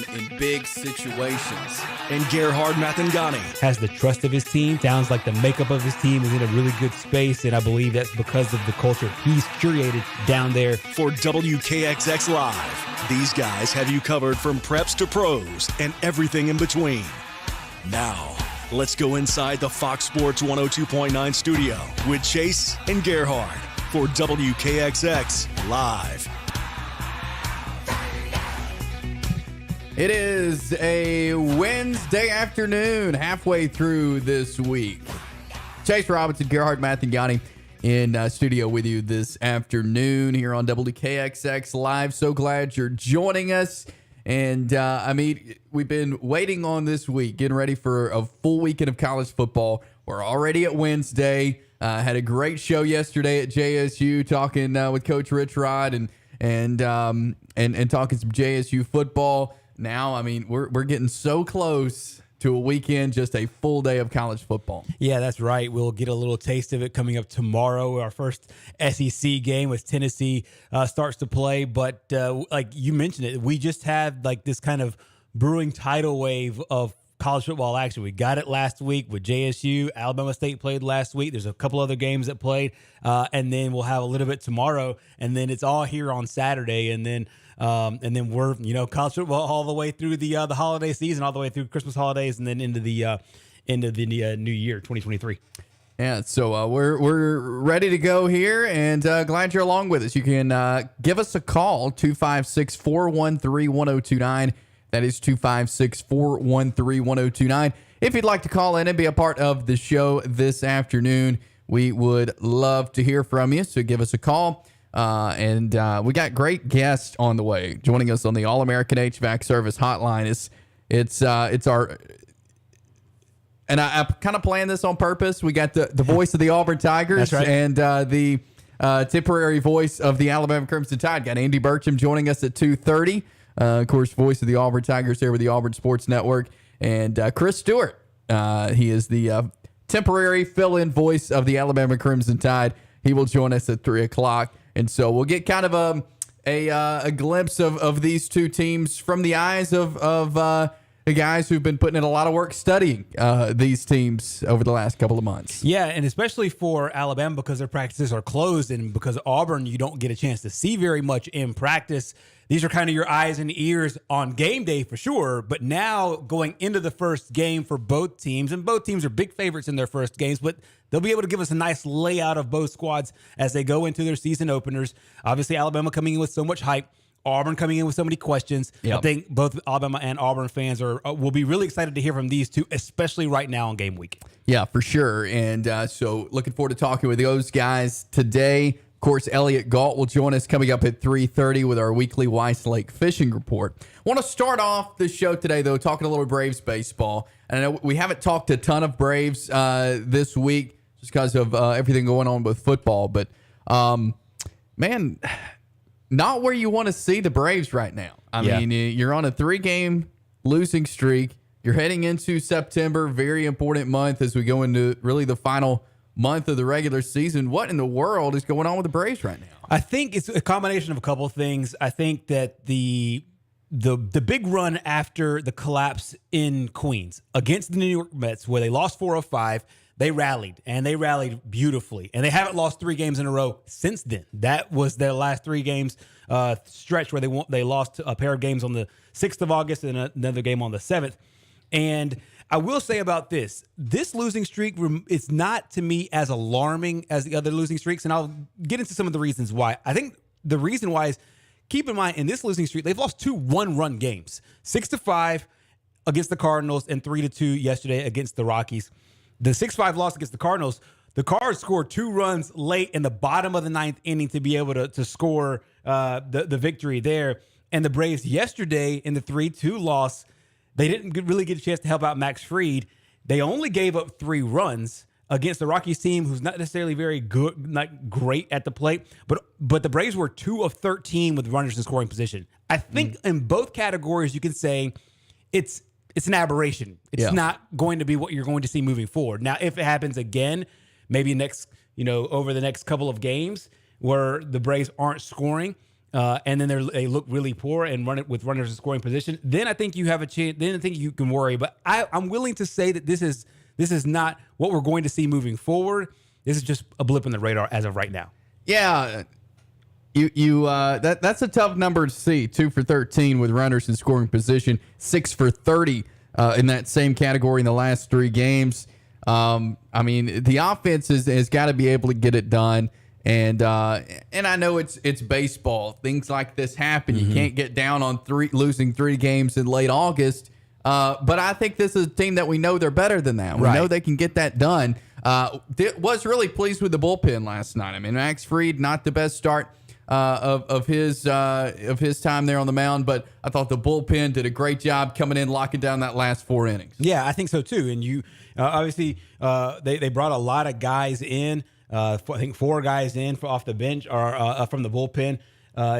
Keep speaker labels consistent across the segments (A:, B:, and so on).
A: in big situations. And Gerhard Mathangani
B: has the trust of his team. Sounds like the makeup of his team is in a really good space, and I believe that's because of the culture he's curated down there.
A: For WKXX Live, these guys have you covered from preps to pros and everything in between. Now, let's go inside the Fox Sports 102.9 studio with Chase and Gerhard for WKXX Live.
C: It is a Wednesday afternoon, halfway through this week. Chase Robinson, Gerhard Mathangani in studio with you this afternoon here on WKXX Live. So glad you're joining us. And, we've been waiting on this week, getting ready for a full weekend of college football. We're already at Wednesday. Had a great show yesterday at JSU talking with Coach Rod and talking some JSU football. Now, we're getting so close to a weekend, just a full day of college football.
B: Yeah, that's right. We'll get a little taste of it coming up tomorrow. Our first SEC game with Tennessee starts to play. But like you mentioned it, we just had like this kind of brewing tidal wave of college football action. We got it last week with JSU. Alabama State played last week. There's a couple other games that played. And then we'll have a little bit tomorrow. And then it's all here on Saturday. And then we're, college football all the way through the holiday season, all the way through Christmas holidays, and then into the new year, 2023.
C: Yeah, so we're ready to go here, and glad you're along with us. You can give us a call, 256-413-1029. That is 256-413-1029. If you'd like to call in and be a part of the show this afternoon, we would love to hear from you, so give us a call. And we got great guests on the way. Joining us on the All-American HVAC Service Hotline it's our, and I kind of planned this on purpose. We got the voice of the Auburn Tigers.
B: That's right.
C: And the temporary voice of the Alabama Crimson Tide. Got Andy Burcham joining us at 2:30. Of course, voice of the Auburn Tigers here with the Auburn Sports Network, and Chris Stewart. He is the temporary fill-in voice of the Alabama Crimson Tide. He will join us at 3 o'clock. And so we'll get kind of a glimpse of these two teams from the eyes of the guys who've been putting in a lot of work studying these teams over the last couple of months.
B: Yeah, and especially for Alabama because their practices are closed, and because Auburn, you don't get a chance to see very much in practice. These are kind of your eyes and ears on game day for sure, but now going into the first game for both teams, and both teams are big favorites in their first games, but they'll be able to give us a nice layout of both squads as they go into their season openers. Obviously, Alabama coming in with so much hype, Auburn coming in with so many questions. Yep. I think both Alabama and Auburn fans will be really excited to hear from these two, especially right now on game week.
C: Yeah, for sure. And so looking forward to talking with those guys today. Of course, Elliot Galt will join us coming up at 3:30 with our weekly Weiss Lake fishing report. Want to start off the show today, though, talking a little Braves baseball. And I know we haven't talked a ton of Braves this week just because of everything going on with football. But, man, not where you want to see the Braves right now. I mean, you're on a 3-game losing streak. You're heading into September, very important month as we go into really the final month of the regular season. What in the world is going on with the Braves right now?
B: I think it's a combination of a couple of things. I think that the big run after the collapse in Queens against the New York Mets, where they lost 4 of 5, they rallied, and they rallied beautifully. And they haven't lost 3 games in a row since then. That was their last 3 games stretch where they lost a pair of games on the 6th of August and another game on the 7th. And I will say about this losing streak, it's not to me as alarming as the other losing streaks. And I'll get into some of the reasons why. I think the reason why is, keep in mind, in this losing streak, they've lost 2 one-run games, 6-5 against the Cardinals and 3-2 yesterday against the Rockies. The 6-5 loss against the Cardinals, the Cards scored 2 runs late in the bottom of the 9th inning to be able to score the victory there. And the Braves yesterday in the 3-2 loss, they didn't really get a chance to help out Max Fried. They only gave up 3 runs against the Rockies team, who's not necessarily very good, not great at the plate. But the Braves were 2 of 13 with runners in scoring position. I think in both categories you can say it's an aberration. It's not going to be what you're going to see moving forward. Now, if it happens again, maybe over the next couple of games where the Braves aren't scoring, and then they look really poor and run it with runners in scoring position, then I think you have a chance. Then I think you can worry. But I'm willing to say that this is not what we're going to see moving forward. This is just a blip in the radar as of right now.
C: Yeah. That's a tough number to see. 2 for 13 with runners in scoring position, 6 for 30 in that same category in the last 3 games. I mean, the offense has got to be able to get it done. And I know it's baseball. Things like this happen. You can't get down on losing 3 games in late August. But I think this is a team that we know they're better than that. We know they can get that done. Was really pleased with the bullpen last night. I mean, Max Fried, not the best start of his time there on the mound, but I thought the bullpen did a great job coming in, locking down that last 4 innings.
B: Yeah, I think so too. And you obviously they brought a lot of guys in. I think 4 guys in off the bench or from the bullpen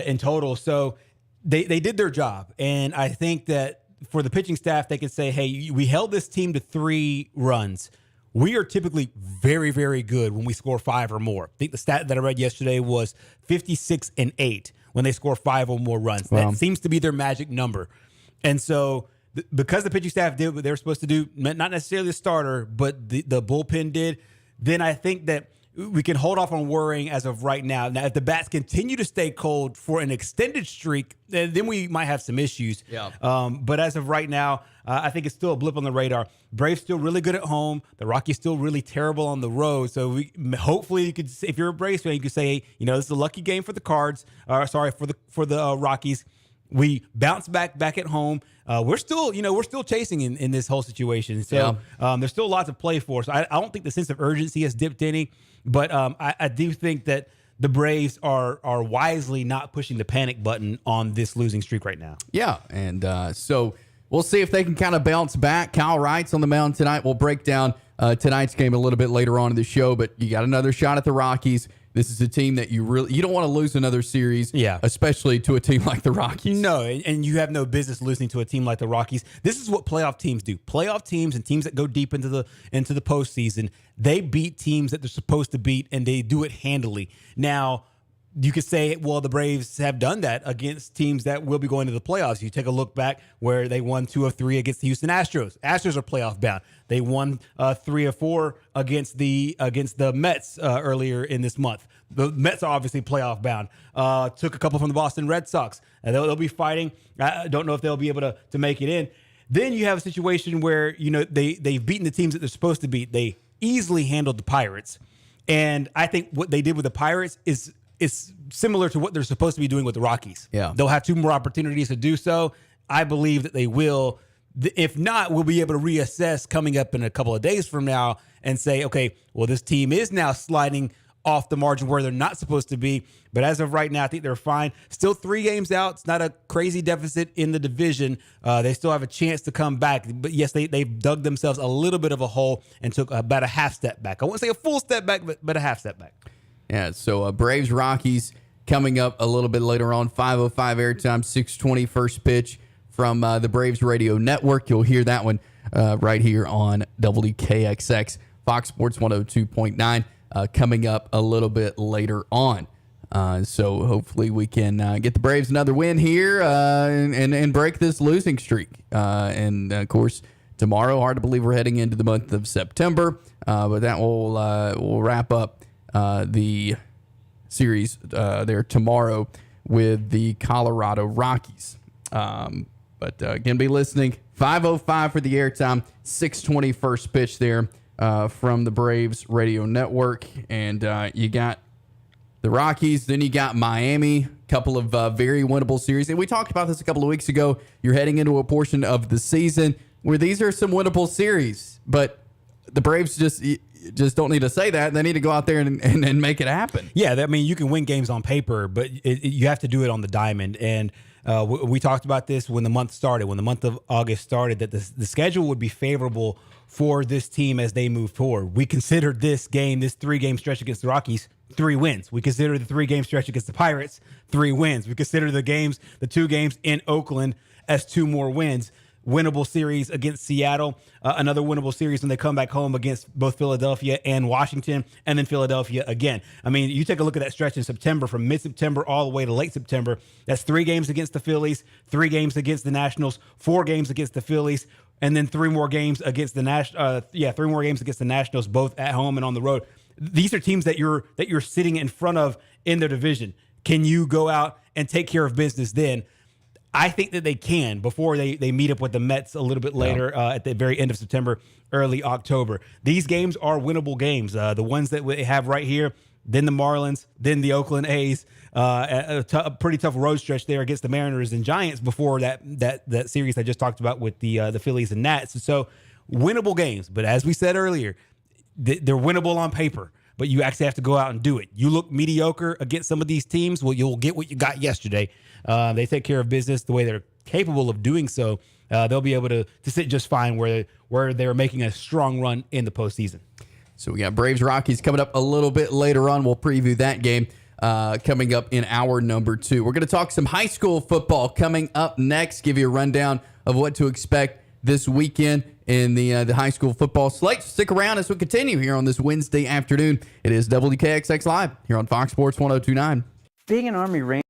B: in total. So they did their job, and I think that for the pitching staff, they could say, "Hey, we held this team to 3 runs. We are typically very, very good when we score 5 or more." I think the stat that I read yesterday was 56-8 when they score 5 or more runs. Wow. That seems to be their magic number. And so because the pitching staff did what they were supposed to do, not necessarily the starter, but the bullpen did, then I think that we can hold off on worrying as of right now. Now, if the bats continue to stay cold for an extended streak, then we might have some issues.
C: Yeah.
B: But as of right now, I think it's still a blip on the radar. Braves still really good at home. The Rockies still really terrible on the road. So hopefully you could, if you're a Braves fan, you could say, hey, this is a lucky game for the Cards. For the Rockies. We bounce back at home. We're still chasing in this whole situation. So there's still lots to play for. So I don't think the sense of urgency has dipped any. But I do think that the Braves are wisely not pushing the panic button on this losing streak right now.
C: Yeah, and so we'll see if they can kind of bounce back. Kyle Wright's on the mound tonight. We'll break down tonight's game a little bit later on in the show, but you got another shot at the Rockies. This is a team that you don't want to lose another series, especially to a team like the Rockies.
B: No, and you have no business losing to a team like the Rockies. This is what playoff teams do. Playoff teams and teams that go deep into the postseason, they beat teams that they're supposed to beat, and they do it handily. Now, you could say, well, the Braves have done that against teams that will be going to the playoffs. You take a look back where they won 2 of 3 against the Houston Astros. Astros are playoff bound. They won 3 of 4 against the Mets earlier in this month. The Mets are obviously playoff bound. Took a couple from the Boston Red Sox. And they'll be fighting. I don't know if they'll be able to make it in. Then you have a situation where they've beaten the teams that they're supposed to beat. They easily handled the Pirates. And I think what they did with the Pirates is similar to what they're supposed to be doing with the Rockies.
C: Yeah.
B: They'll have 2 more opportunities to do so. I believe that they will. If not, we'll be able to reassess coming up in a couple of days from now and say, okay, well, this team is now sliding off the margin where they're not supposed to be. But as of right now, I think they're fine. Still 3 games out. It's not a crazy deficit in the division. They still have a chance to come back. But yes, they've dug themselves a little bit of a hole and took about a half step back. I won't say a full step back, but a half step back.
C: Yeah, so Braves Rockies coming up a little bit later on, 5:05 airtime, 6:20 first pitch from the Braves Radio Network. You'll hear that one right here on WKXX, Fox Sports 102.9, coming up a little bit later on. So hopefully we can get the Braves another win here and break this losing streak. And, of course, tomorrow, hard to believe we're heading into the month of September, but that will wrap up the series there tomorrow with the Colorado Rockies. But again, be listening. 5:05 for the airtime, 6:20 first pitch there from the Braves Radio Network. And you got the Rockies, then you got Miami, couple of very winnable series. And we talked about this a couple of weeks ago. You're heading into a portion of the season where these are some winnable series, but the Braves just don't need to say that. They need to go out there and make it happen.
B: Yeah, I mean, you can win games on paper, but you have to do it on the diamond. And we talked about this when the month started, when the month of August started, that the schedule would be favorable for this team as they move forward. We considered this 3-game stretch against the Rockies, 3 wins. We consider the 3-game stretch against the Pirates 3 wins. We consider the 2 games in Oakland as 2 more wins. winnable series against Seattle, another winnable series when they come back home against both Philadelphia and Washington, and then Philadelphia again. I mean, you take a look at that stretch in September, from mid-September all the way to late September. That's 3 games against the Phillies, 3 games against the Nationals, 4 games against the Phillies, and then 3 more games against the 3 more games against the Nationals, both at home and on the road. These are teams that you're sitting in front of in their division. Can you go out and take care of business then? I think that they can before they meet up with the Mets a little bit later at the very end of September, early October. These games are winnable games. The ones that we have right here, then the Marlins, then the Oakland A's, a pretty tough road stretch there against the Mariners and Giants before that series I just talked about with the Phillies and Nats. So winnable games. But as we said earlier, they're winnable on paper. But you actually have to go out and do it. You look mediocre against some of these teams, well, you'll get what you got yesterday. They take care of business the way they're capable of doing so. They'll be able to sit just fine where they're making a strong run in the postseason.
C: So we got Braves Rockies coming up a little bit later on. We'll preview that game coming up in hour number 2. We're going to talk some high school football coming up next, give you a rundown of what to expect this weekend in the high school football slate. Stick around as we continue here on this Wednesday afternoon. It is WKXX Live here on Fox Sports 1029.
D: Being an Army Ranger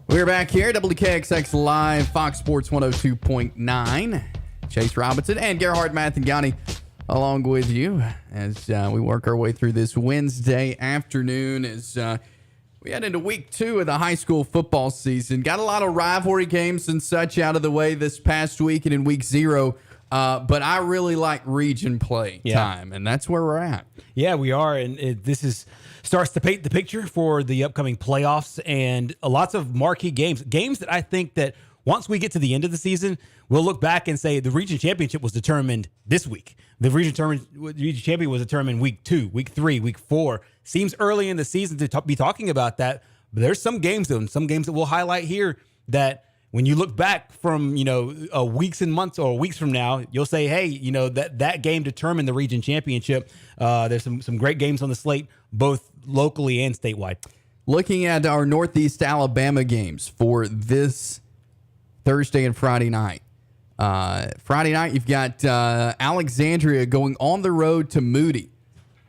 C: We're back here, WKXX Live, Fox Sports 102.9. Chase Robinson and Gerhard Mathangani along with you as we work our way through this Wednesday afternoon as we head into week 2 of the high school football season. Got a lot of rivalry games and such out of the way this past week and in week 0. But I really like region play time, and that's where we're at.
B: Yeah, we are, and this starts to paint the picture for the upcoming playoffs and lots of marquee games that I think that once we get to the end of the season, we'll look back and say the region championship was determined this week. The region champion was determined week 2, week 3, week 4. Seems early in the season to be talking about that, but there's some games that we'll highlight here that when you look back from, weeks and months or weeks from now, you'll say, hey, that game determined the region championship. There's some great games on the slate, both locally and statewide.
C: Looking at our Northeast Alabama games for this Thursday and Friday night. Friday night, you've got Alexandria going on the road to Moody.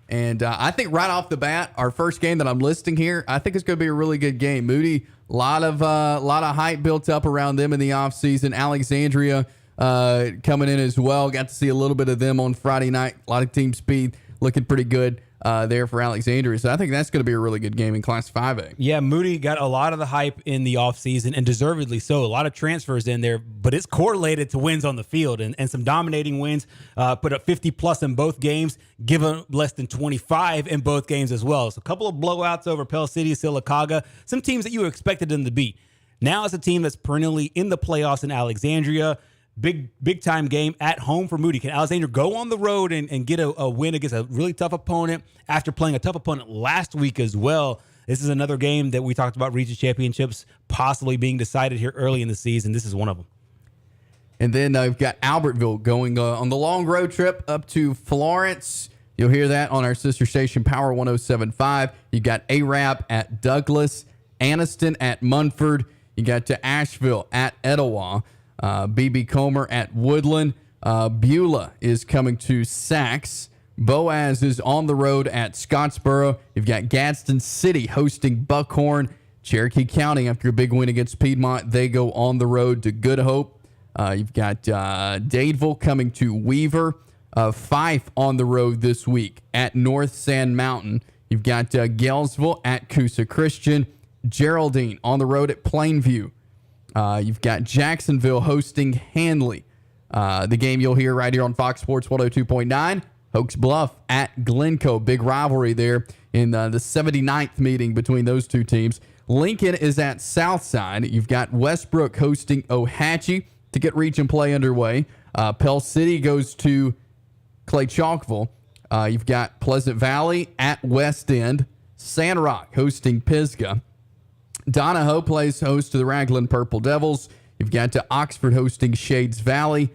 C: And I think right off the bat, our first game that I'm listing here, I think it's going to be a really good game. Moody, a lot of hype built up around them in the offseason. Alexandria coming in as well. Got to see a little bit of them on Friday night. A lot of team speed looking pretty good there for Alexandria. So I think that's going to be a really good game in Class 5A.
B: Yeah, Moody got a lot of the hype in the offseason, and deservedly so. A lot of transfers in there, but it's correlated to wins on the field and some dominating wins. Put up 50-plus in both games, given less than 25 in both games as well. So a couple of blowouts over Pell City, Sylacauga, some teams that you expected them to beat. Now it's a team that's perennially in the playoffs in Alexandria. Big time game at home for Moody. Can Alexandria go on the road and get a win against a really tough opponent after playing a tough opponent last week as well? This is another game that we talked about region championships possibly being decided here early in the season. This is one of them.
C: And then we've got Albertville going on the long road trip up to Florence. You'll hear that on our sister station, Power 107.5. You got Arab at Douglas, Anniston at Munford. You got to Asheville at Etowah. BB Comer at Woodland. Beulah is coming to Sax. Boaz is on the road at Scottsboro. You've got Gadsden City hosting Buckhorn. Cherokee County, after a big win against Piedmont, they go on the road to Good Hope. You've got Dadeville coming to Weaver. Fife on the road this week at North Sand Mountain. You've got Galesville at Coosa Christian. Geraldine on the road at Plainview. You've got Jacksonville hosting Handley. The game you'll hear right here on Fox Sports 102.9. Oaks Bluff at Glencoe. Big rivalry there in the 79th meeting between those two teams. Lincoln is at Southside. You've got Westbrook hosting Ohatchee to get region play underway. Pell City goes to Clay Chalkville. You've got Pleasant Valley at West End. Sand Rock hosting Pisgah. Donahoe plays host to the Raglan Purple Devils. You've got to Oxford hosting Shades Valley.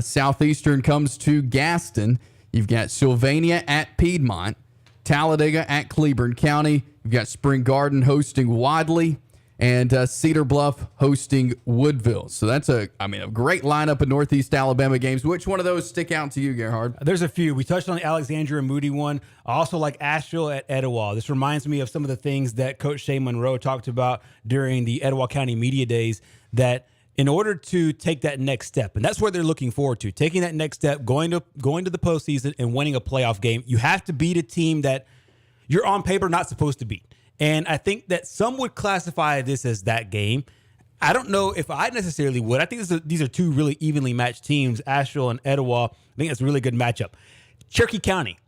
C: Southeastern comes to Gaston. You've got Sylvania at Piedmont. Talladega at Cleburne County. You've got Spring Garden hosting Wadley. And Cedar Bluff hosting Woodville. So that's a great lineup of Northeast Alabama games. Which one of those stick out to you, Gerhard?
B: There's a few. We touched on the Alexandria and Moody one. I also like Asheville at Etowah. This reminds me of some of the things that Coach Shea Monroe talked about during the Etowah County Media Days, that in order to take that next step, and that's what they're looking forward to, taking that next step, going to the postseason and winning a playoff game, you have to beat a team that you're on paper not supposed to beat. And I think that some would classify this as that game. I don't know if I necessarily would. I think these are two really evenly matched teams, Asheville and Etowah. I think that's a really good matchup. Cherokee County,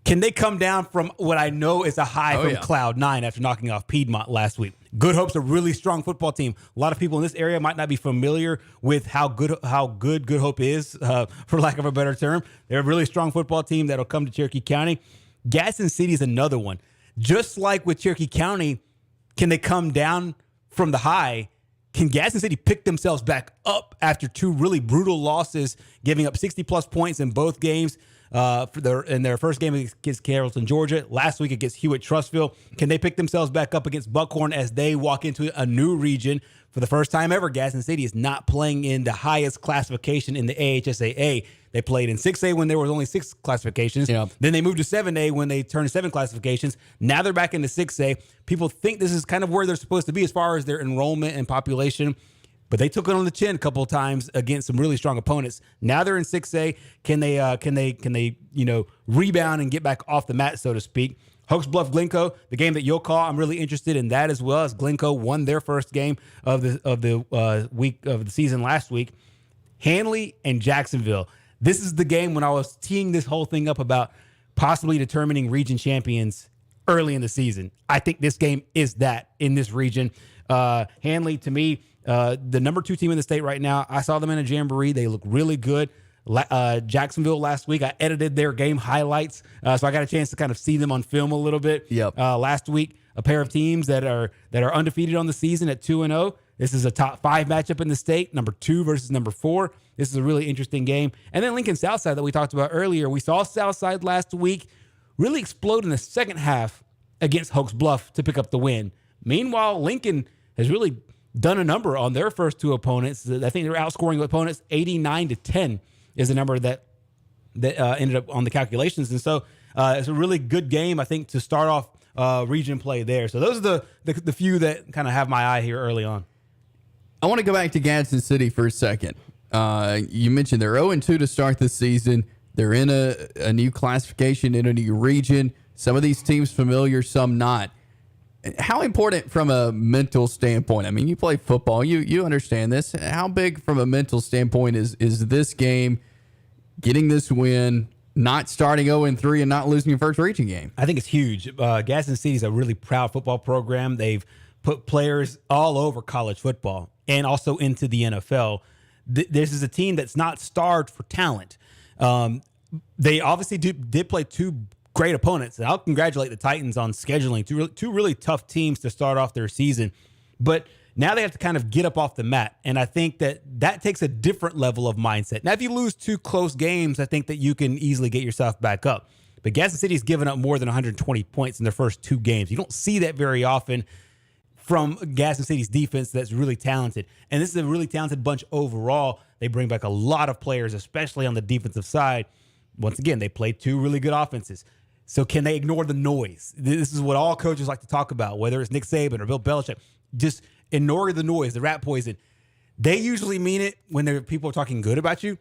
B: can they come down from what I know is a high from Cloud 9 after knocking off Piedmont last week? Good Hope's a really strong football team. A lot of people in this area might not be familiar with how good Good Hope is, for lack of a better term. They're a really strong football team that'll come to Cherokee County. Gadsden City is another one. Just like with Cherokee County, can they come down from the high? Can Gadsden City pick themselves back up after two really brutal losses, giving up 60-plus points in both games in their first game against Carrollton, Georgia, last week against Hewitt-Trussville? Can they pick themselves back up against Buckhorn as they walk into a new region? For the first time ever, Gadsden City is not playing in the highest classification in the AHSAA. They played in 6A when there was only 6 classifications.
C: Yeah.
B: Then they moved to 7A when they turned 7 classifications. Now they're back into 6A. People think this is kind of where they're supposed to be as far as their enrollment and population. But they took it on the chin a couple of times against some really strong opponents. Now they're in 6A. Can they rebound and get back off the mat, so to speak? Hoax Bluff Glencoe, the game that you'll call, I'm really interested in that as well, as Glencoe won their first game of the week of the season last week. Hanley and Jacksonville. This is the game when I was teeing this whole thing up about possibly determining region champions early in the season. I think this game is that in this region. Hanley, to me, the number 2 team in the state right now. I saw them in a jamboree. They look really good. Jacksonville last week, I edited their game highlights, so I got a chance to kind of see them on film a little bit.
C: Yep.
B: Last week, a pair of teams that are undefeated on the season at 2-0. This is a top 5 matchup in the state, number 2 versus number 4. This is a really interesting game. And then Lincoln Southside that we talked about earlier. We saw Southside last week really explode in the second half against Hoax Bluff to pick up the win. Meanwhile, Lincoln has really done a number on their first 2 opponents. I think they're outscoring opponents 89-10 is the number that ended up on the calculations. And so it's a really good game, I think, to start off region play there. So those are the few that kind of have my eye here early on.
C: I want to go back to Gadsden City for a second. You mentioned they're 0-2 to start this season. They're in a new classification, in a new region. Some of these teams familiar, some not. How important from a mental standpoint? I mean, you play football, you understand this. How big from a mental standpoint is this game, getting this win, not starting 0-3 and not losing your first region game?
B: I think it's huge. Gadsden City is a really proud football program. They've put players all over college football and also into the NFL. This is a team that's not starved for talent. They obviously did play 2 great opponents, and I'll congratulate the Titans on scheduling two really tough teams to start off their season. But now they have to kind of get up off the mat, and I think that takes a different level of mindset. Now, if you lose 2 close games, I think that you can easily get yourself back up. But Gadsden City's given up more than 120 points in their first 2 games. You don't see that very often from Gadsden City's defense that's really talented. And this is a really talented bunch overall. They bring back a lot of players, especially on the defensive side. Once again, they play 2 really good offenses. So can they ignore the noise? This is what all coaches like to talk about, whether it's Nick Saban or Bill Belichick. Just ignore the noise, the rat poison. They usually mean it when people are talking good about you.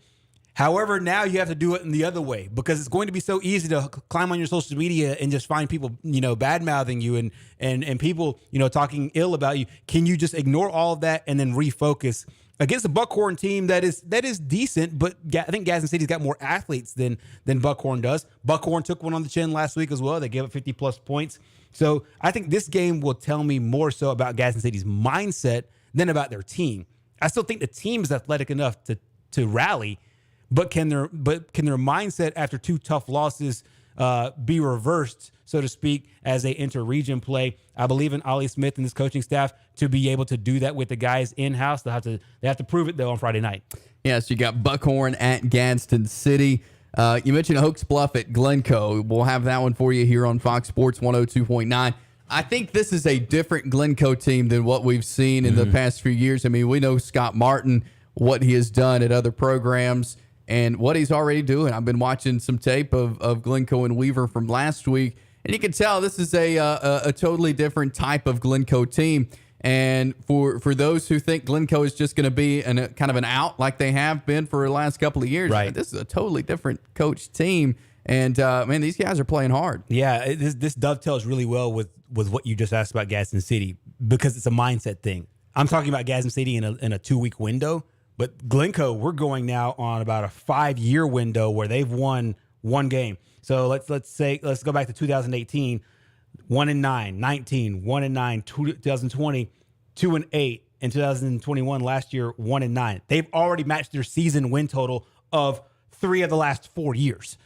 B: However, now you have to do it in the other way, because it's going to be so easy to climb on your social media and just find people, bad-mouthing you and people, talking ill about you. Can you just ignore all of that and then refocus against a Buckhorn team that is decent, but I think Gadsden City's got more athletes than Buckhorn does. Buckhorn took one on the chin last week as well. They gave up 50-plus points. So I think this game will tell me more so about Gadsden City's mindset than about their team. I still think the team is athletic enough to rally, but can their mindset after 2 tough losses be reversed, so to speak, as they enter region play? I believe in Ollie Smith and this coaching staff to be able to do that with the guys in-house. They have to prove it, though, on Friday night.
C: Yeah, so you got Buckhorn at Gadsden City. You mentioned Hoax Bluff at Glencoe. We'll have that one for you here on Fox Sports 102.9. I think this is a different Glencoe team than what we've seen in the past few years. I mean, we know Scott Martin, what he has done at other programs, and what he's already doing. I've been watching some tape of Glencoe and Weaver from last week, and you can tell this is a totally different type of Glencoe team. And for those who think Glencoe is just going to be a kind of an out like they have been for the last couple of years,
B: right,
C: this is a totally different coach team. And, man, these guys are playing hard.
B: Yeah, this dovetails really well with what you just asked about Gadsden City, because it's a mindset thing. I'm talking about Gadsden City in a 2-week window. But Glencoe, we're going now on about a 5-year window where they've won 1 game. So let's go back to 2018, 1-9, 19, 1-9, 2020, 2-8, and 2021 last year, 1-9. They've already matched their season win total of 3 of the last 4 years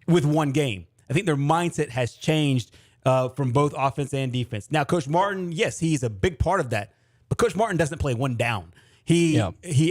B: with 1 game. I think their mindset has changed from both offense and defense. Now, Coach Martin, yes, he's a big part of that, but Coach Martin doesn't play 1 down. He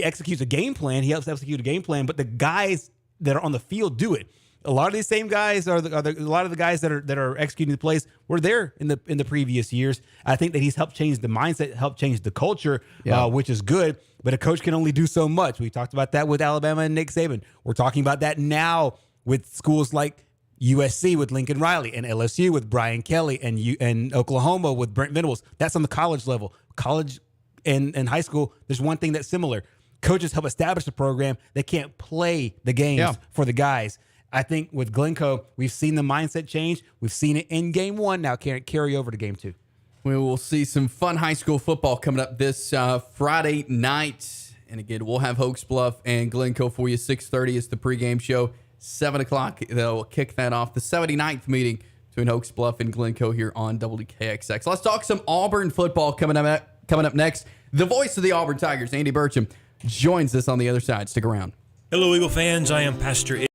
B: executes a game plan. He helps execute a game plan, but the guys that are on the field do it. a lot of these same guys are a lot of the guys that are executing the plays were there in the previous years. I think that he's helped change the mindset, helped change the culture, which is good. But a coach can only do so much. We talked about that with Alabama and Nick Saban. We're talking about that now with schools like USC with Lincoln Riley and LSU with Brian Kelly and Oklahoma with Brent Venables. That's on the college level. College and high school, there's one thing that's similar. Coaches help establish a program. They can't play the games for the guys. I think with Glencoe, we've seen the mindset change. We've seen it in game 1. Now can it carry over to game 2?
C: We will see some fun high school football coming up this Friday night. And again, we'll have Oaks Bluff and Glencoe for you. 6:30 is the pregame show. 7 o'clock, they'll kick that off. The 79th meeting between Oaks Bluff and Glencoe here on WKXX. Let's talk some Auburn football coming up next. The voice of the Auburn Tigers, Andy Burcham, joins us on the other side. Stick around.
D: Hello, Eagle fans. I am Pastor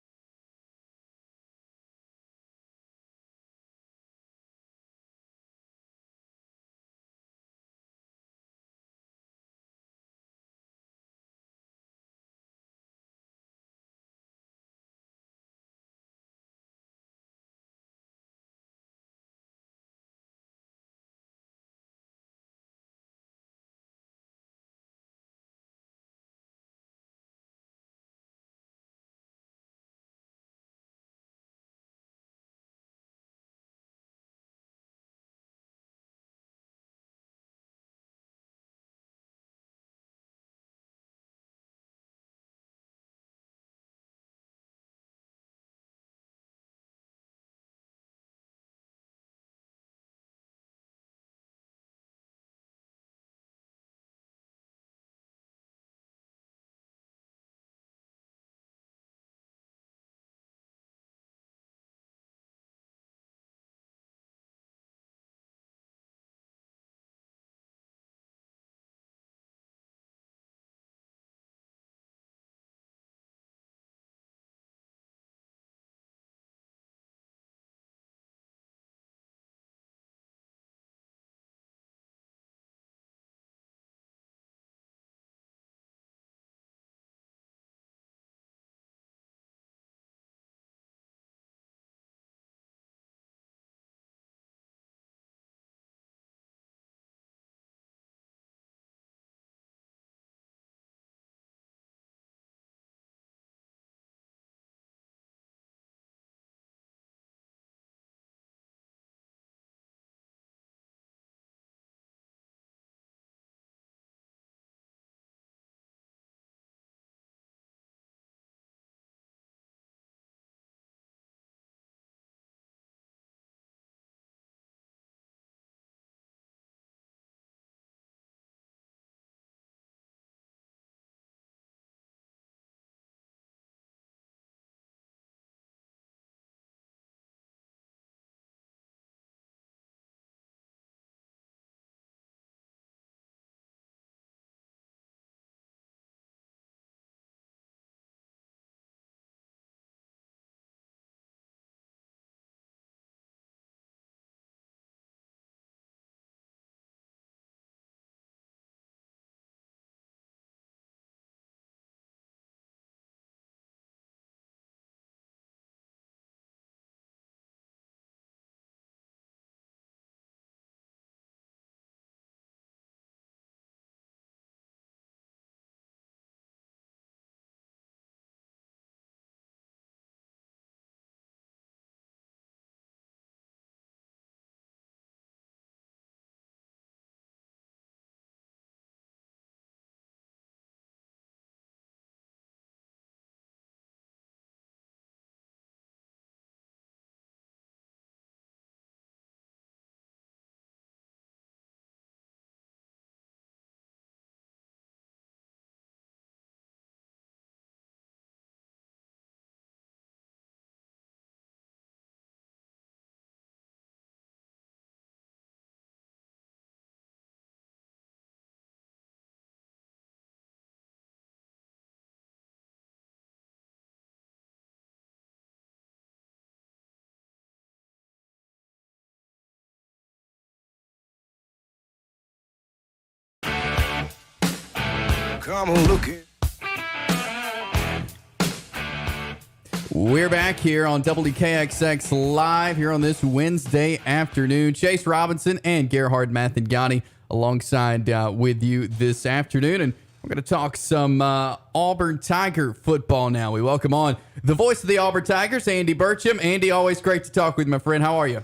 C: We're back here on WKXX Live here on this Wednesday afternoon. Chase Robinson and Gerhard Mathangani alongside with you this afternoon. And we're going to talk some Auburn Tiger football now. We welcome on the voice of the Auburn Tigers, Andy Burcham. Andy, always great to talk with you, my friend. How are you?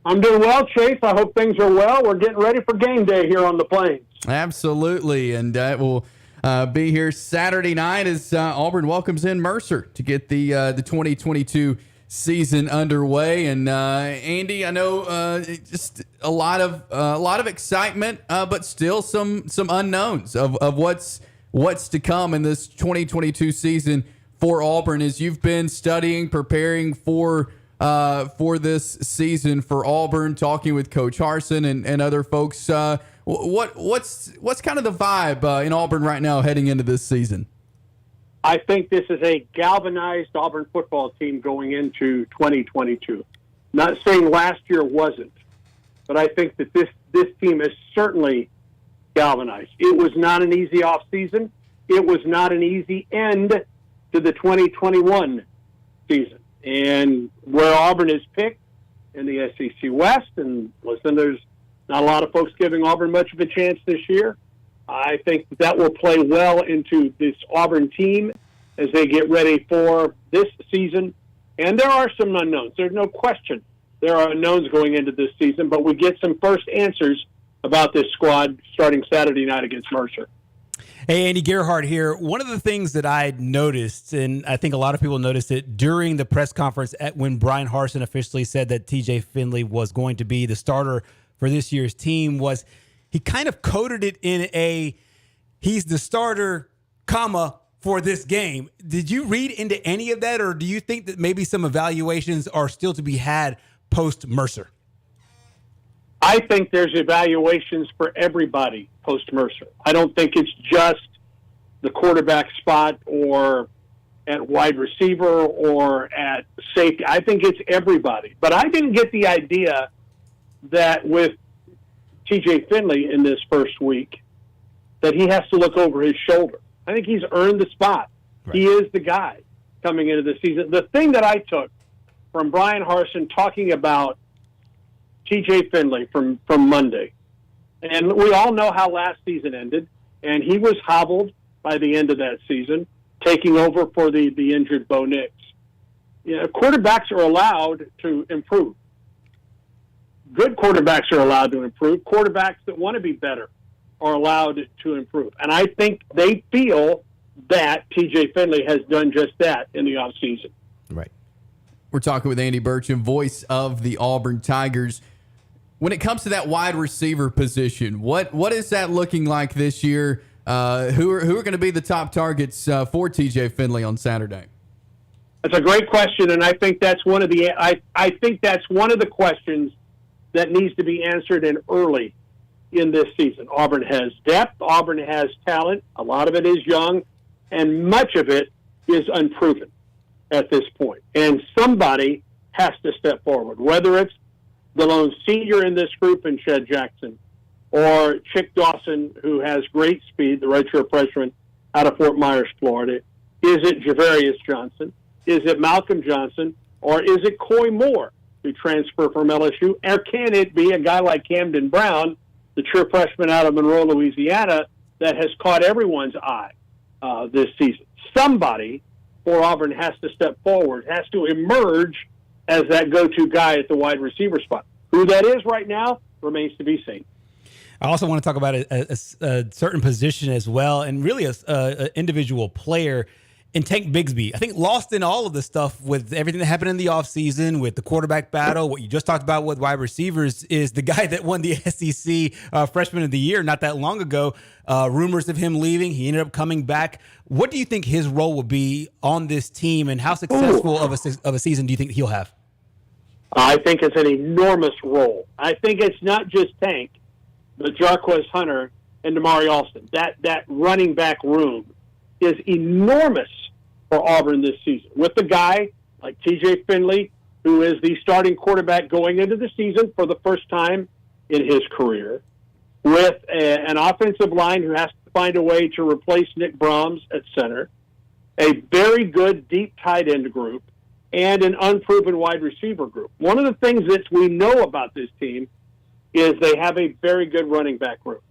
E: I'm doing well, Chase. I hope things are well. We're getting ready for game day here on the Plains.
C: Absolutely. And we'll be here Saturday night as Auburn welcomes in Mercer to get the 2022 season underway. And Andy, I know just a lot of excitement, but still some unknowns of what's to come in this 2022 season for Auburn as you've been studying, preparing for this season for Auburn, talking with Coach Harsin and other folks. What's kind of the vibe in Auburn right now heading into this season?
E: I think this is a galvanized Auburn football team going into 2022. Not saying last year wasn't, but I think that this team is certainly galvanized. It was not an easy offseason. It was not an easy end to the 2021 season. And where Auburn is picked in the SEC West, and listen, there's not a lot of folks giving Auburn much of a chance this year. I think that will play well into this Auburn team as they get ready for this season. And there are some unknowns. There's no question there are unknowns going into this season, but we get some first answers about this squad starting Saturday night against Mercer.
B: Hey, Andy, Gerhard here. One of the things that I noticed, and I think a lot of people noticed it during the press conference when Brian Harsin officially said that TJ Finley was going to be the starter for this year's team, was he kind of coded it in he's the starter, comma, for this game. Did you read into any of that, or do you think that maybe some evaluations are still to be had post-Mercer?
E: I think there's evaluations for everybody post-Mercer. I don't think it's just the quarterback spot or at wide receiver or at safety. I think it's everybody. But I didn't get the idea that with TJ Finley in this first week that he has to look over his shoulder. I think he's earned the spot. Right. He is the guy coming into the season. The thing that I took from Brian Harsin talking about TJ Finley from Monday, and we all know how last season ended, and he was hobbled by the end of that season, taking over for the injured Bo Nix. You know, quarterbacks are allowed to improve. Good quarterbacks are allowed to improve. Quarterbacks that want to be better are allowed to improve. And I think they feel that TJ Finley has done just that in the offseason.
C: Right. We're talking with Andy Burcham, voice of the Auburn Tigers. When it comes to that wide receiver position, what is that looking like this year? Who are going to be the top targets for TJ Finley on Saturday?
E: That's a great question, and I think that's one of the I think that's one of the questions that needs to be answered in early in this season. Auburn has depth. Auburn has talent. A lot of it is young, and much of it is unproven at this point. And somebody has to step forward, whether it's the lone senior in this group in Shed Jackson or Chick Dawson, who has great speed, the redshirt freshman out of Fort Myers, Florida. Is it Javarius Johnson? Is it Malcolm Johnson? Or is it Coy Moore, who transferred from LSU? Or can it be a guy like Camden Brown, the true freshman out of Monroe, Louisiana, that has caught everyone's eye this season? Somebody for Auburn has to step forward, has to emerge as that go-to guy at the wide receiver spot. Who that is right now remains to be seen.
B: I also want to talk about a certain position as well, and really an individual player in Tank Bigsby. I think lost in all of the stuff with everything that happened in the offseason, with the quarterback battle, what you just talked about with wide receivers, is the guy that won the SEC Freshman of the Year not that long ago. Rumors of him leaving. He ended up coming back. What do you think his role will be on this team, and how successful of a season do you think he'll have?
E: I think it's an enormous role. I think it's not just Tank, but Jarquez Hunter and Damari Alston. That running back room is enormous for Auburn this season. With a guy like TJ Finley, who is the starting quarterback going into the season for the first time in his career, with an offensive line who has to find a way to replace Nick Brahms at center, a very good deep tight end group, and an unproven wide receiver group. One of the things that we know about this team is they have a very good running back group.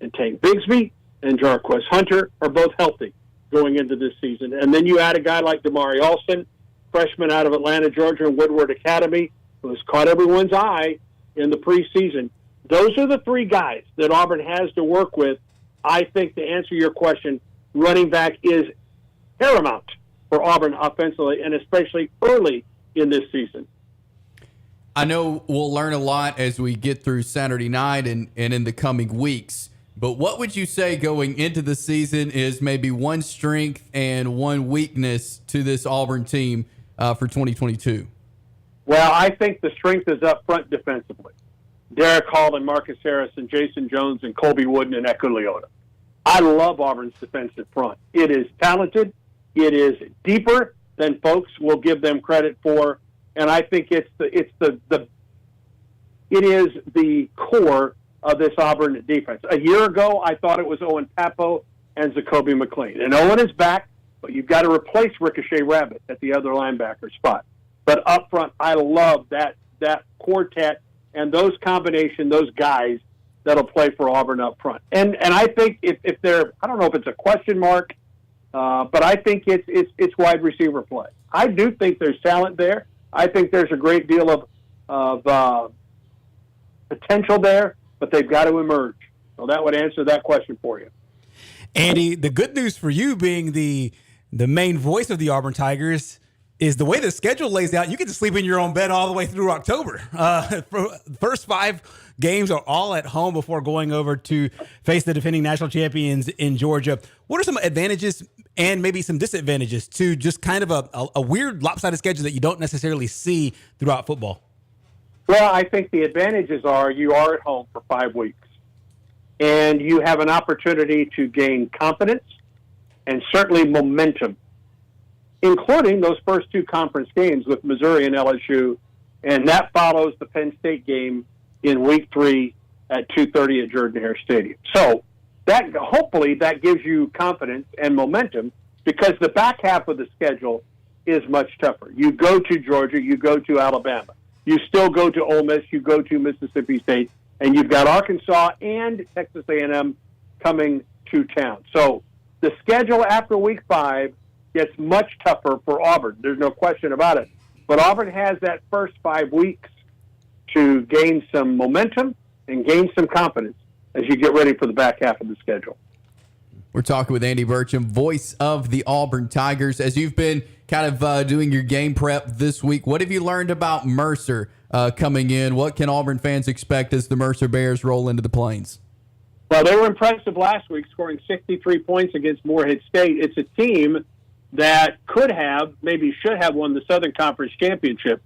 E: And Tank Bigsby and Jarquez Hunter are both healthy going into this season. And then you add a guy like Damari Alston, freshman out of Atlanta, Georgia, and Woodward Academy, who has caught everyone's eye in the preseason. Those are the three guys that Auburn has to work with. I think, to answer your question, running back is paramount for Auburn offensively, and especially early in this season.
C: I know we'll learn a lot as we get through Saturday night and in the coming weeks, but what would you say going into the season is maybe one strength and one weakness to this Auburn team for 2022?
E: Well, I think the strength is up front defensively. Derek Hall and Marcus Harris and Jason Jones and Colby Wooden and Echo Leota. I love Auburn's defensive front. It is talented. It is deeper than folks will give them credit for, and I think it is the core of this Auburn defense. A year ago, I thought it was Owen Papo and Zacoby McLean, and Owen is back, but you've got to replace Ricochet Rabbit at the other linebacker spot. But up front, I love that quartet and those those guys that'll play for Auburn up front. And I think if they're, I don't know if it's a question mark, but I think it's wide receiver play. I do think there's talent there. I think there's a great deal of potential there, but they've got to emerge. So that would answer that question for you.
B: Andy, the good news for you being the main voice of the Auburn Tigers is the way the schedule lays out. You get to sleep in your own bed all the way through October. The first 5 games are all at home before going over to face the defending national champions in Georgia. What are some advantages and maybe some disadvantages to just kind of a weird lopsided schedule that you don't necessarily see throughout football?
E: Well, I think the advantages are you are at home for 5 weeks, and you have an opportunity to gain confidence and certainly momentum, including those first 2 conference games with Missouri and LSU, and that follows the Penn State game in Week 3 at 2:30 at Jordan-Hare Stadium. So that hopefully that gives you confidence and momentum, because the back half of the schedule is much tougher. You go to Georgia, you go to Alabama, you still go to Ole Miss, you go to Mississippi State, and you've got Arkansas and Texas A&M coming to town. So the schedule after Week 5 gets much tougher for Auburn. There's no question about it. But Auburn has that first 5 weeks to gain some momentum and gain some confidence as you get ready for the back half of the schedule.
C: We're talking with Andy Burcham, voice of the Auburn Tigers. As you've been kind of doing your game prep this week, what have you learned about Mercer coming in? What can Auburn fans expect as the Mercer Bears roll into the Plains?
E: Well, they were impressive last week, scoring 63 points against Morehead State. It's a team that could have, maybe should have won the Southern Conference Championship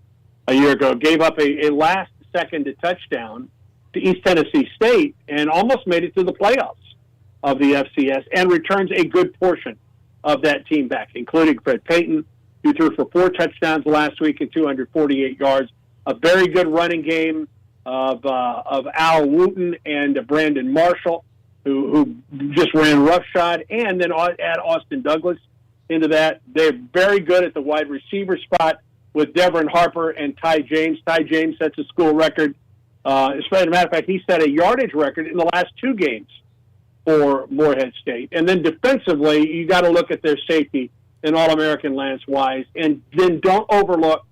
E: a year ago, gave up a last-second touchdown to East Tennessee State and almost made it to the playoffs of the FCS, and returns a good portion of that team back, including Fred Payton, who threw for 4 touchdowns last week and 248 yards. A very good running game of Al Wooten and Brandon Marshall, who just ran roughshod, and then add Austin Douglas into that. They're very good at the wide receiver spot with Devin Harper and Ty James. Ty James sets a school record. As a matter of fact, he set a yardage record in the last 2 games for Morehead State. And then defensively, you got to look at their safety and All-American Lance Wise, and then don't overlook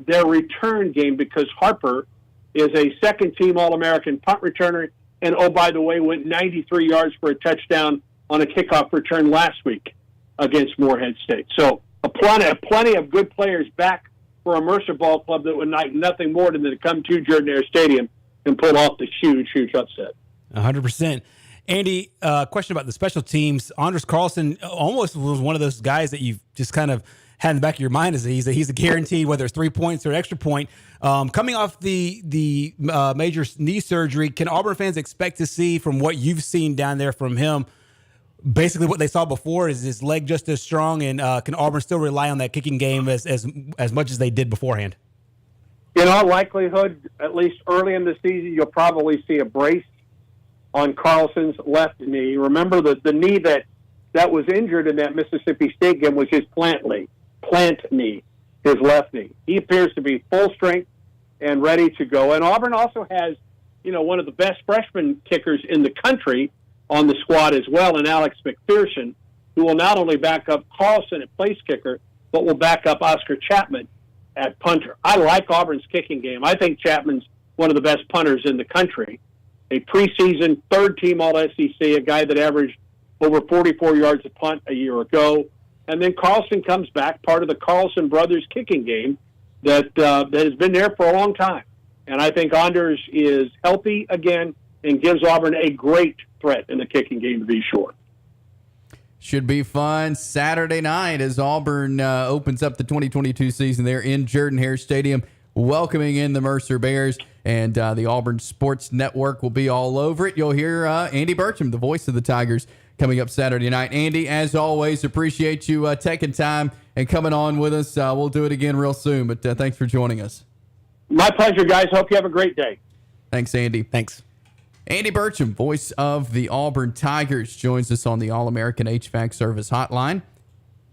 E: their return game, because Harper is a second-team All-American punt returner, and, oh, by the way, went 93 yards for a touchdown on a kickoff return last week against Morehead State. So plenty of good players back for a Mercer Ball Club that would like nothing more than to come to Jordan-Hare Stadium and pull off the huge upset.
B: 100%. Andy, question about the special teams. Anders Carlson almost was one of those guys that you've just kind of had in the back of your mind as he's a guarantee, whether it's 3 points or an extra point. Coming off the major knee surgery, can Auburn fans expect to see, from what you've seen down there from him, basically what they saw before? Is his leg just as strong, and can Auburn still rely on that kicking game as much as they did beforehand?
E: In all likelihood, at least early in the season, you'll probably see a brace on Carlson's left knee. Remember the knee that that was injured in that Mississippi State game was his plant knee, his left knee. He appears to be full strength and ready to go. And Auburn also has, one of the best freshman kickers in the country on the squad as well, and Alex McPherson, who will not only back up Carlson at place kicker, but will back up Oscar Chapman at punter. I like Auburn's kicking game. I think Chapman's one of the best punters in the country. A preseason third-team All-SEC, a guy that averaged over 44 yards a punt a year ago. And then Carlson comes back, part of the Carlson brothers kicking game that has been there for a long time. And I think Anders is healthy again and gives Auburn a great threat in the kicking game, to be sure.
C: Should be fun Saturday night as Auburn opens up the 2022 season there in Jordan-Hare Stadium, welcoming in the Mercer Bears. And the Auburn Sports Network will be all over it. You'll hear Andy Burcham, the voice of the Tigers, coming up Saturday night. Andy, as always, appreciate you taking time and coming on with us. We'll do it again real soon, but thanks for joining us.
E: My pleasure, guys. Hope you have a great day.
C: Thanks, Andy.
B: Thanks.
C: Andy Burcham, voice of the Auburn Tigers, joins us on the All-American HVAC Service Hotline.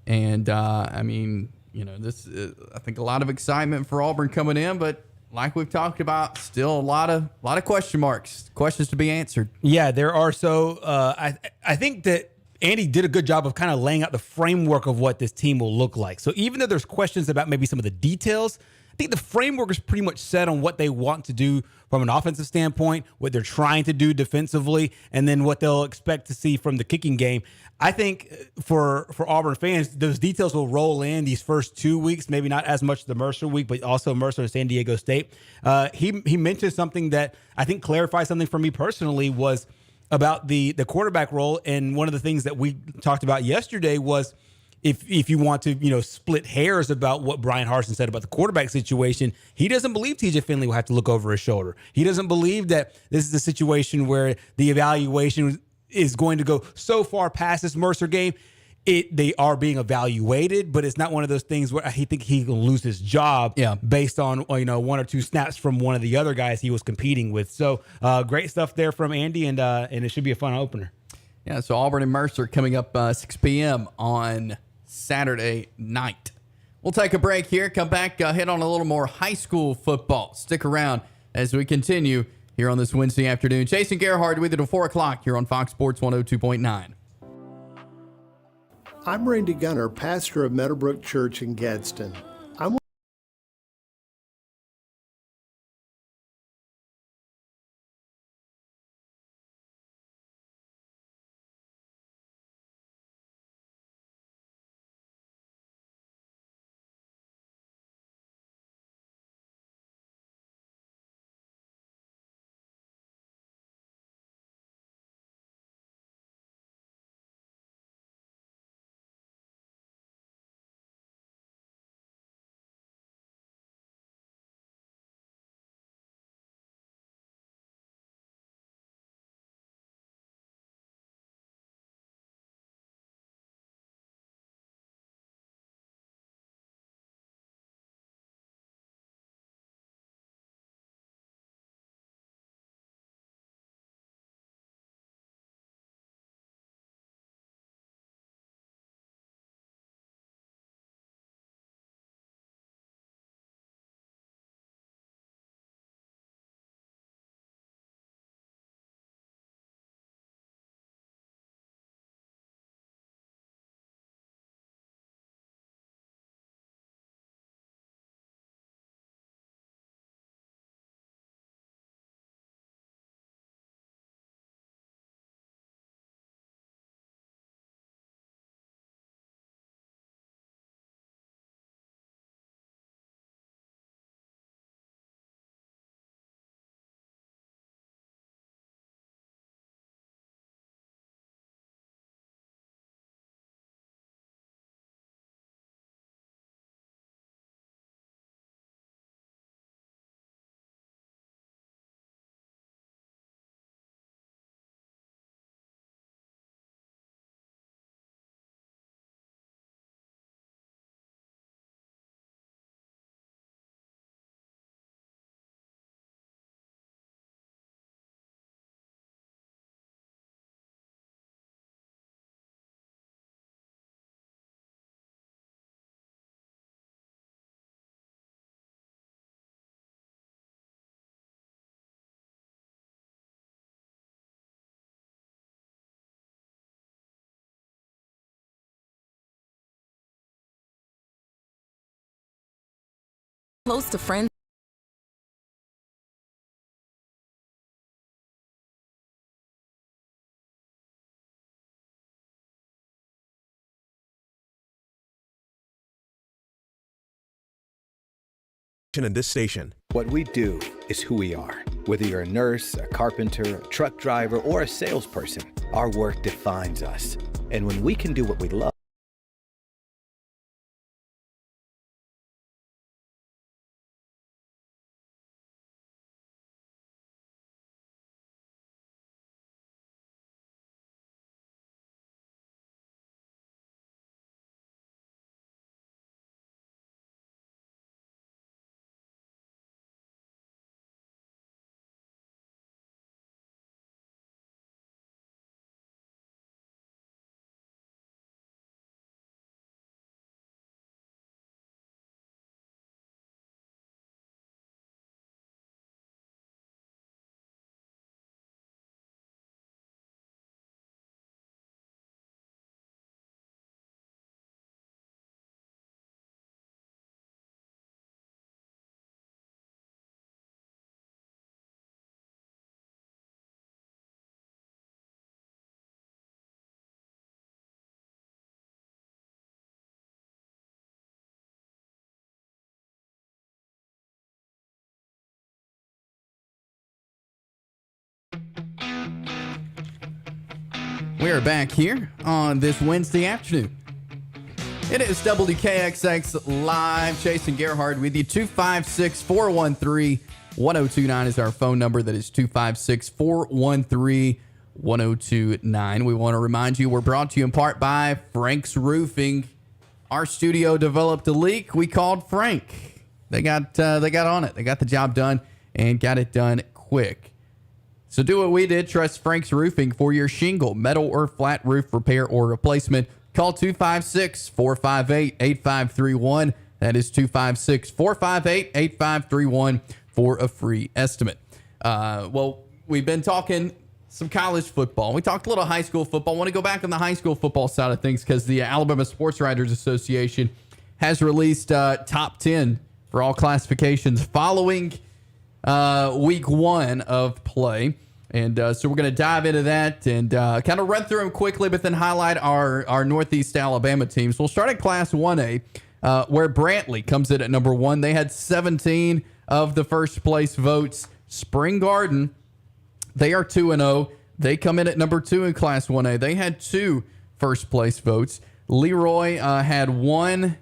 C: And, this I think a lot of excitement for Auburn coming in, but like we've talked about, still a lot of question marks, questions to be answered.
B: Yeah, there are. So I think that Andy did a good job of kind of laying out the framework of what this team will look like. So even though there's questions about maybe some of the details, I think the framework is pretty much set on what they want to do from an offensive standpoint, what they're trying to do defensively, and then what they'll expect to see from the kicking game. I think for Auburn fans, those details will roll in these first 2 weeks, maybe not as much the Mercer week, but also Mercer and San Diego State. He mentioned something that I think clarified something for me personally was about the quarterback role. And one of the things that we talked about yesterday was if you want to, split hairs about what Brian Harsin said about the quarterback situation, he doesn't believe TJ Finley will have to look over his shoulder. He doesn't believe that this is a situation where the evaluation is going to go so far past this Mercer game. They are being evaluated, but it's not one of those things where he think he can lose his job based on, one or two snaps from one of the other guys he was competing with. So great stuff there from Andy, and it should be a fun opener.
C: Yeah, so Auburn and Mercer coming up 6 p.m. on Saturday night. We'll take a break here, come back, hit on a little more high school football. Stick around as we continue here on this Wednesday afternoon. Chase and Gerhard with you till 4 o'clock here on Fox Sports 102.9.
F: I'm Randy Gunner, pastor of Meadowbrook Church in Gadsden.
G: close to friends.
A: In this station.
H: What we do is who we are. Whether you're a nurse, a carpenter, a truck driver, or a salesperson, our work defines us. And when we can do what we love,
C: We are back here on this Wednesday afternoon. It is WKXX Live. Chase and Gerhard with you. 256-413-1029 is our phone number. That is 256-413-1029. We want to remind you we're brought to you in part by Frank's Roofing. Our studio developed a leak. We called Frank. They got on it. They got the job done and got it done quick. So do what we did. Trust Frank's Roofing for your shingle, metal, or flat roof repair or replacement. Call 256-458-8531. That is 256-458-8531 for a free estimate. Well, we've been talking some college football. We talked a little high school football. I want to go back on the high school football side of things because the Alabama Sports Writers Association has released top 10 for all classifications following week one of play. And so we're going to dive into that and kind of run through them quickly, but then highlight our Northeast Alabama teams. We'll start at Class 1A, where Brantley comes in at number one. They had 17 of the first place votes. Spring Garden, they are 2-0. They come in at number two in Class 1A. They had 2 first place votes. Leroy had 1,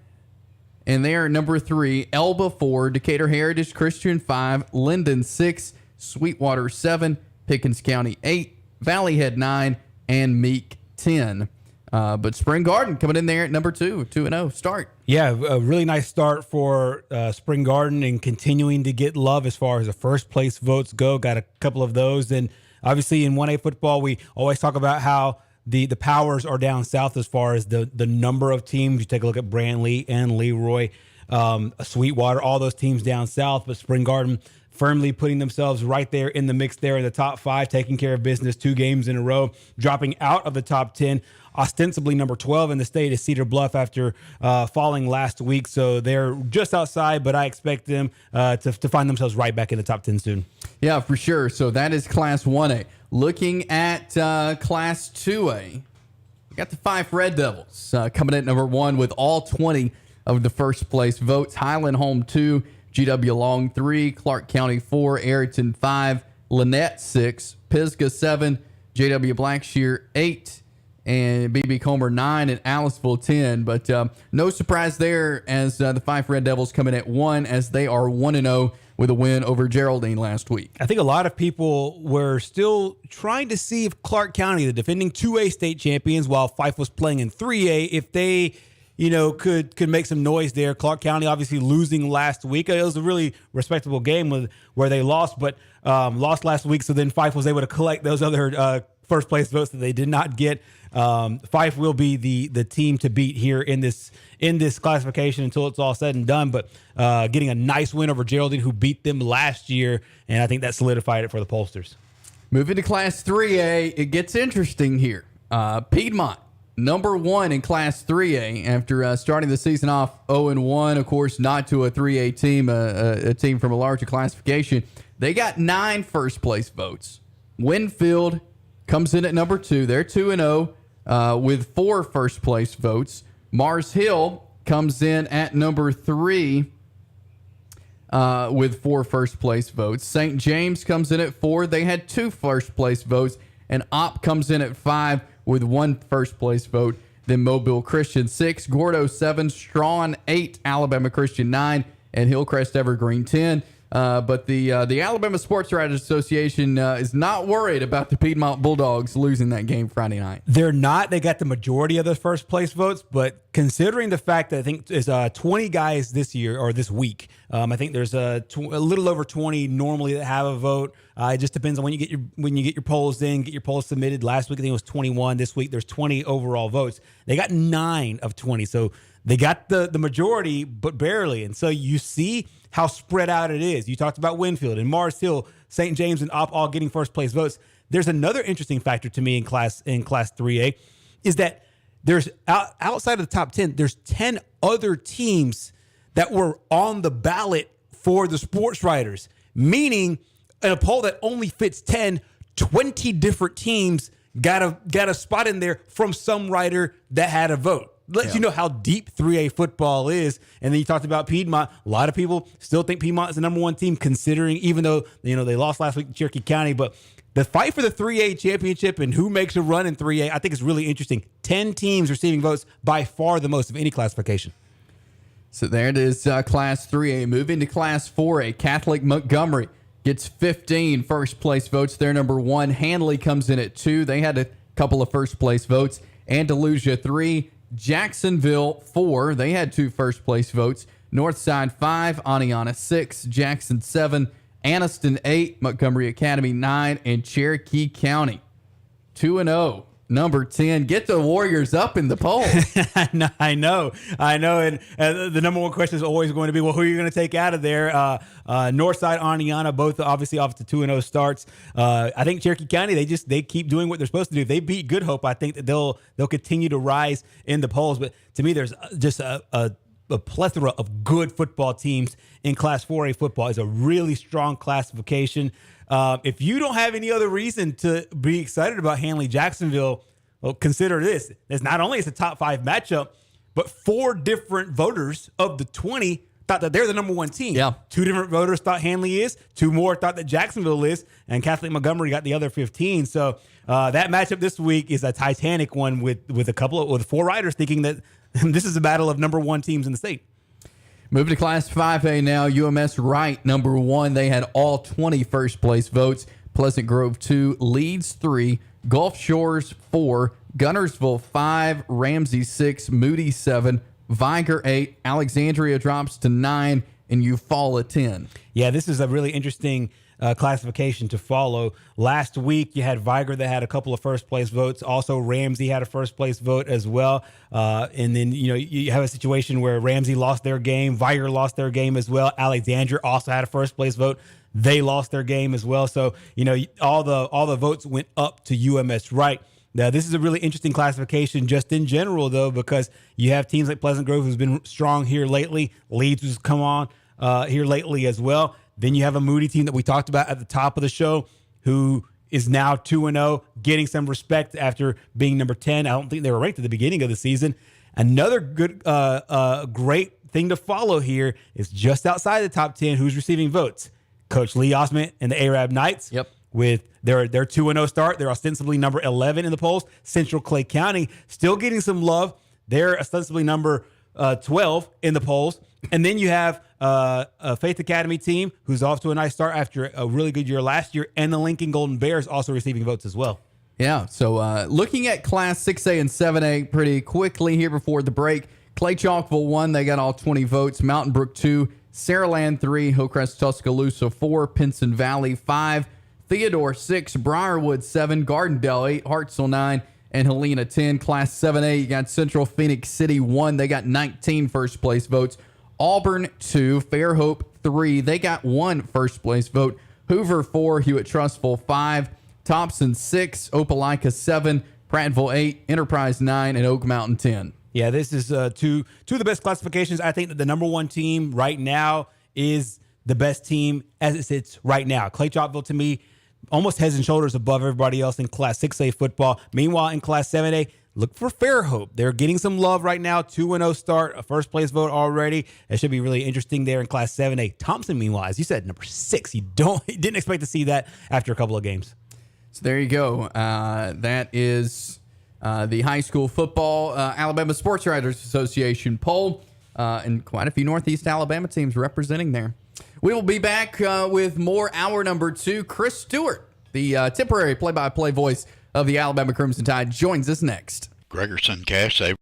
C: and they are number 3. Elba 4, Decatur Heritage Christian 5, Linden 6, Sweetwater 7, Pickens County 8, Valley Head 9, and Meek 10. But Spring Garden coming in there at number 2, 2-0 start.
B: Yeah, a really nice start for Spring Garden and continuing to get love as far as the first place votes go. Got a couple of those. And obviously in 1A football, we always talk about how the powers are down south as far as the number of teams. You take a look at Brantley and Leroy, Sweetwater, all those teams down south. But Spring Garden firmly putting themselves right there in the mix there in the top 5, taking care of business 2 games in a row, dropping out of the top 10. Ostensibly number 12 in the state is Cedar Bluff after falling last week. So they're just outside, but I expect them to find themselves right back in the top 10 soon.
C: Yeah, for sure. So that is Class 1A. Looking at Class 2A, we got the Fife Red Devils coming in at number 1 with all 20 of the first place votes. Highland Home 2, GW Long 3, Clark County 4, Ayrton 5, Lynette 6, Pisgah 7, JW Blackshear 8, and BB Comer 9, and Aliceville 10. But no surprise there as the Fife Red Devils come in at 1 as they are 1-0 with a win over Geraldine last week.
B: I think a lot of people were still trying to see if Clark County, the defending 2A state champions, while Fife was playing in 3A, if they could make some noise there. Clark County obviously losing last week. It was a really respectable game where they lost, but lost last week. So then Fife was able to collect those other first place votes that they did not get. Fife will be the team to beat here in this classification until it's all said and done. But getting a nice win over Geraldine, who beat them last year, and I think that solidified it for the pollsters.
C: Moving to Class 3A, it gets interesting here. Piedmont number 1 in Class 3A after starting the season off 0-1. Of course, not to a 3A team, a team from a larger classification. They got 9 first-place votes. Winfield comes in at number 2. They're 2-0 with 4 first-place votes. Mars Hill comes in at number 3 with 4 first-place votes. St. James comes in at 4. They had 2 first-place votes. And Opp comes in at 5 with 1 first-place vote. Then Mobile Christian 6, Gordo 7, Strawn 8, Alabama Christian 9, and Hillcrest Evergreen 10. But the Alabama Sports Writers Association is not worried about the Piedmont Bulldogs losing that game Friday night.
B: They're not. They got the majority of the first place votes, but considering the fact that I think there's 20 guys this year or this week, I think there's a little over 20 normally that have a vote. It just depends on when you get your polls in, get your polls submitted. Last week I think it was 21. This week there's 20 overall votes. They got 9 of 20, so they got the majority, but barely. And so you see how spread out it is. You talked about Winfield and Mars Hill, St. James, and Opp all getting first place votes. There's another interesting factor to me in Class 3A is that there's outside of the top 10, there's 10 other teams that were on the ballot for the sports writers, meaning in a poll that only fits 10, 20 different teams got a spot in there from some writer that had a vote. Lets you know how deep 3A football is. And then you talked about Piedmont. A lot of people still think Piedmont is the number 1 team, considering even though they lost last week to Cherokee County. But the fight for the 3A championship and who makes a run in 3A, I think is really interesting. 10 teams receiving votes, by far the most of any classification.
C: So there it is, Class 3A. Moving to Class 4A, Catholic Montgomery gets 15 first-place votes. They're number 1. Hanley comes in at 2. They had a couple of first-place votes. Andalusia 3. Jacksonville 4. They had 2 first-place votes. Northside 5. Aniana 6. Jackson 7. Anniston 8. Montgomery Academy 9. And Cherokee County 2-0. Number 10. Get the Warriors up in the poll.
B: I know. And the number 1 question is always going to be, well, who are you going to take out of there? Northside, Aniana, both obviously off to 2-0 starts. I think Cherokee County, they keep doing what they're supposed to do. If they beat Good Hope, I think that they'll continue to rise in the polls. But to me, there's just a plethora of good football teams in Class 4A football. It's a really strong classification. If you don't have any other reason to be excited about Hanley Jacksonville, well, consider this. It's not only it's a top 5 matchup, but 4 different voters of the 20 thought that they're the number 1 team.
C: Yeah.
B: 2 different voters thought Hanley is. 2 more thought that Jacksonville is. And Catholic Montgomery got the other 15. So that matchup this week is a titanic one with 4 writers thinking that this is a battle of number 1 teams in the state.
C: Moving to Class 5A now, UMS Wright, number 1. They had all 20 first-place votes. Pleasant Grove 2, Leeds 3, Gulf Shores 4, Gunnersville 5, Ramsey 6, Moody 7, Viger 8, Alexandria drops to 9, and Eufaula 10.
B: Yeah, this is a really interesting classification to follow. Last week, you had Viger that had a couple of first-place votes. Also, Ramsey had a first-place vote as well. And then, you have a situation where Ramsey lost their game. Viger lost their game as well. Alexandria also had a first-place vote. They lost their game as well. So, all the votes went up to UMS Wright. Now, this is a really interesting classification just in general, though, because you have teams like Pleasant Grove who's been strong here lately. Leeds has come on here lately as well. Then you have a Moody team that we talked about at the top of the show who is now 2-0, getting some respect after being number 10. I don't think they were ranked at the beginning of the season. Another good, great thing to follow here is just outside the top 10, who's receiving votes. Coach Lee Osment and the Arab Knights.
C: Yep.
B: With their 2-0 start. They're ostensibly number 11 in the polls. Central Clay County still getting some love. They're ostensibly number 12 in the polls. And then you have a Faith Academy team who's off to a nice start after a really good year last year, and the Lincoln Golden Bears also receiving votes as well.
C: Yeah, so looking at Class 6A and 7A pretty quickly here before the break. Clay Chalkville 1, they got all 20 votes. Mountain Brook 2, Saraland 3, Hillcrest Tuscaloosa 4, Pinson Valley 5, Theodore 6, Briarwood 7, Gardendale 8, Hartselle 9, and Helena 10. Class 7A, you got Central Phoenix City 1. They got 19 first-place votes. Auburn 2, Fairhope 3. They got 1 first-place vote. Hoover 4, Hewitt Trussville 5, Thompson 6, Opelika 7, Prattville 8, Enterprise 9, and Oak Mountain 10.
B: Yeah, this is two of the best classifications. I think that the number one team right now is the best team as it sits right now. Clay Chalkville, to me, almost heads and shoulders above everybody else in Class 6A football. Meanwhile, in Class 7A, look for Fairhope. They're getting some love right now. 2-0 start, a first-place vote already. It should be really interesting there in Class 7A. Thompson, meanwhile, as you said, number 6. You didn't expect to see that after a couple of games.
C: So there you go. That is the high school football Alabama Sports Writers Association poll, and quite a few Northeast Alabama teams representing there. We will be back with more hour number 2. Chris Stewart, the temporary play-by-play voice of the Alabama Crimson Tide, joins us next.
G: Gregerson Cash Saver.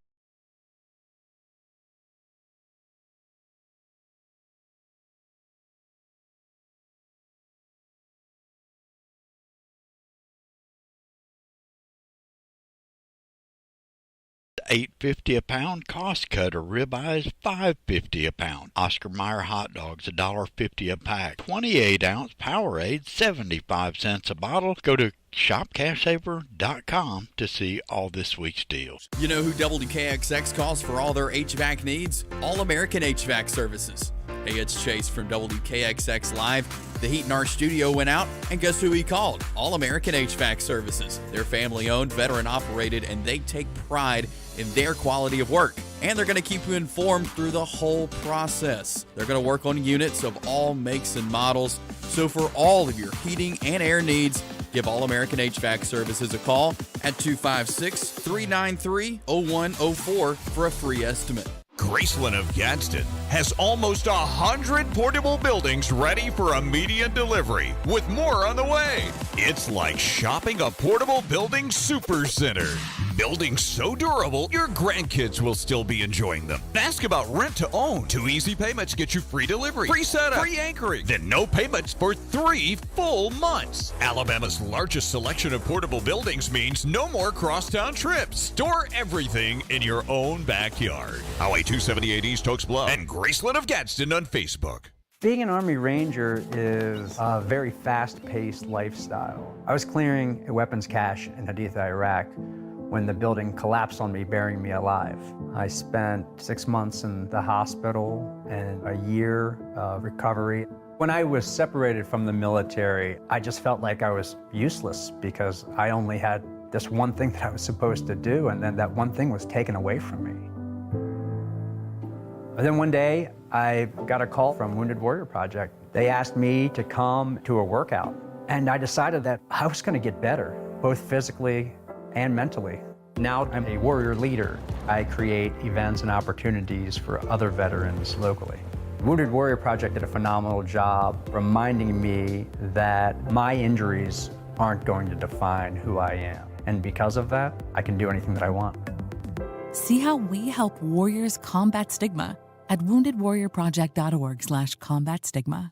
G: $8.50 a pound. Cost cutter ribeyes $5.50 a pound. Oscar Mayer hot dogs $1.50 a pack. 28-ounce Powerade 75 cents a bottle. Go to shopcashsaver.com to see all this week's deals.
I: You know who WKXX calls for all their HVAC needs? All American HVAC Services. Hey, it's Chase from WKXX Live. The heat in our studio went out, and guess who he called? All American HVAC Services. They're family-owned, veteran-operated, and they take pride in their quality of work. And they're going to keep you informed through the whole process. They're going to work on units of all makes and models. So for all of your heating and air needs, give All American HVAC Services a call at 256-393-0104 for a free estimate.
J: Graceland of Gadsden has almost 100 portable buildings ready for immediate delivery, with more on the way. It's like shopping a portable building supercenter. Buildings so durable, your grandkids will still be enjoying them. Ask about rent to own. 2 easy payments get you free delivery, free setup, free anchoring, then no payments for 3 full months. Alabama's largest selection of portable buildings means no more crosstown trips. Store everything in your own backyard. Highway 278 East Oaks Bluff and Graceland of Gadsden on Facebook.
K: Being an Army Ranger is a very fast-paced lifestyle. I was clearing a weapons cache in Haditha, Iraq, when the building collapsed on me, burying me alive. I spent 6 months in the hospital and a year of recovery. When I was separated from the military, I just felt like I was useless because I only had this one thing that I was supposed to do, and then that one thing was taken away from me. But then one day, I got a call from Wounded Warrior Project. They asked me to come to a workout, and I decided that I was going to get better, both physically and mentally. Now I'm a warrior leader. I create events and opportunities for other veterans locally. Wounded Warrior Project did a phenomenal job reminding me that my injuries aren't going to define who I am. And because of that, I can do anything that I want.
L: See how we help warriors combat stigma at woundedwarriorproject.org/combat stigma.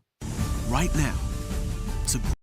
A: Right now, support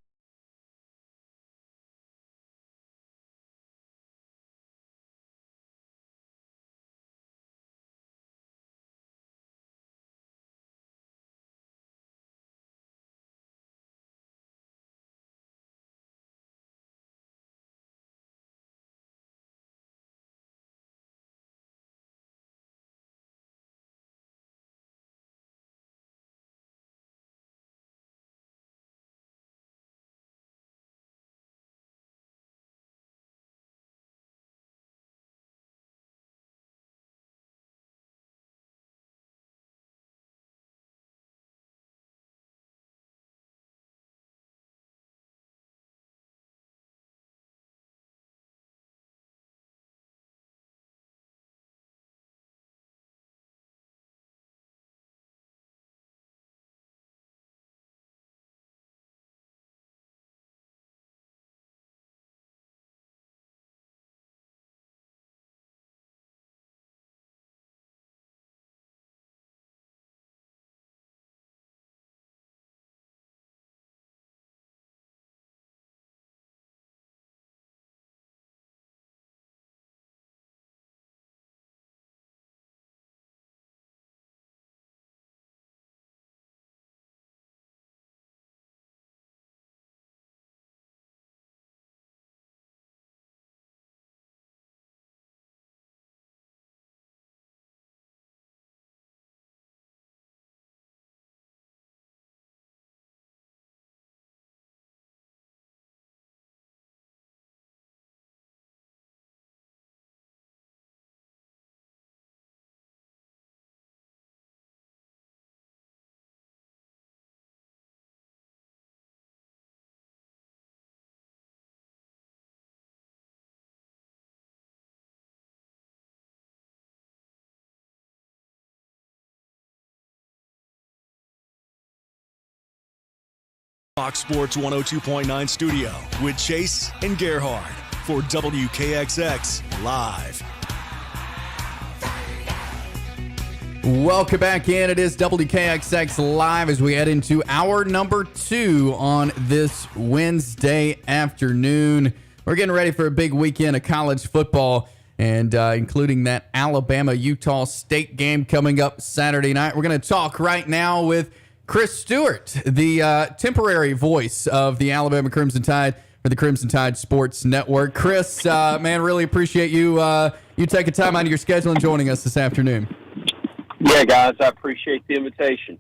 A: Fox Sports 102.9 studio with Chase and Gerhard for WKXX Live.
C: Welcome back in. It is WKXX Live as we head into hour number 2 on this Wednesday afternoon. We're getting ready for a big weekend of college football, and including that Alabama-Utah State game coming up Saturday night. We're going to talk right now with Chris Stewart, the temporary voice of the Alabama Crimson Tide for the Crimson Tide Sports Network. Chris, man, really appreciate you taking time out of your schedule and joining us this afternoon.
M: Yeah, guys, I appreciate the invitation.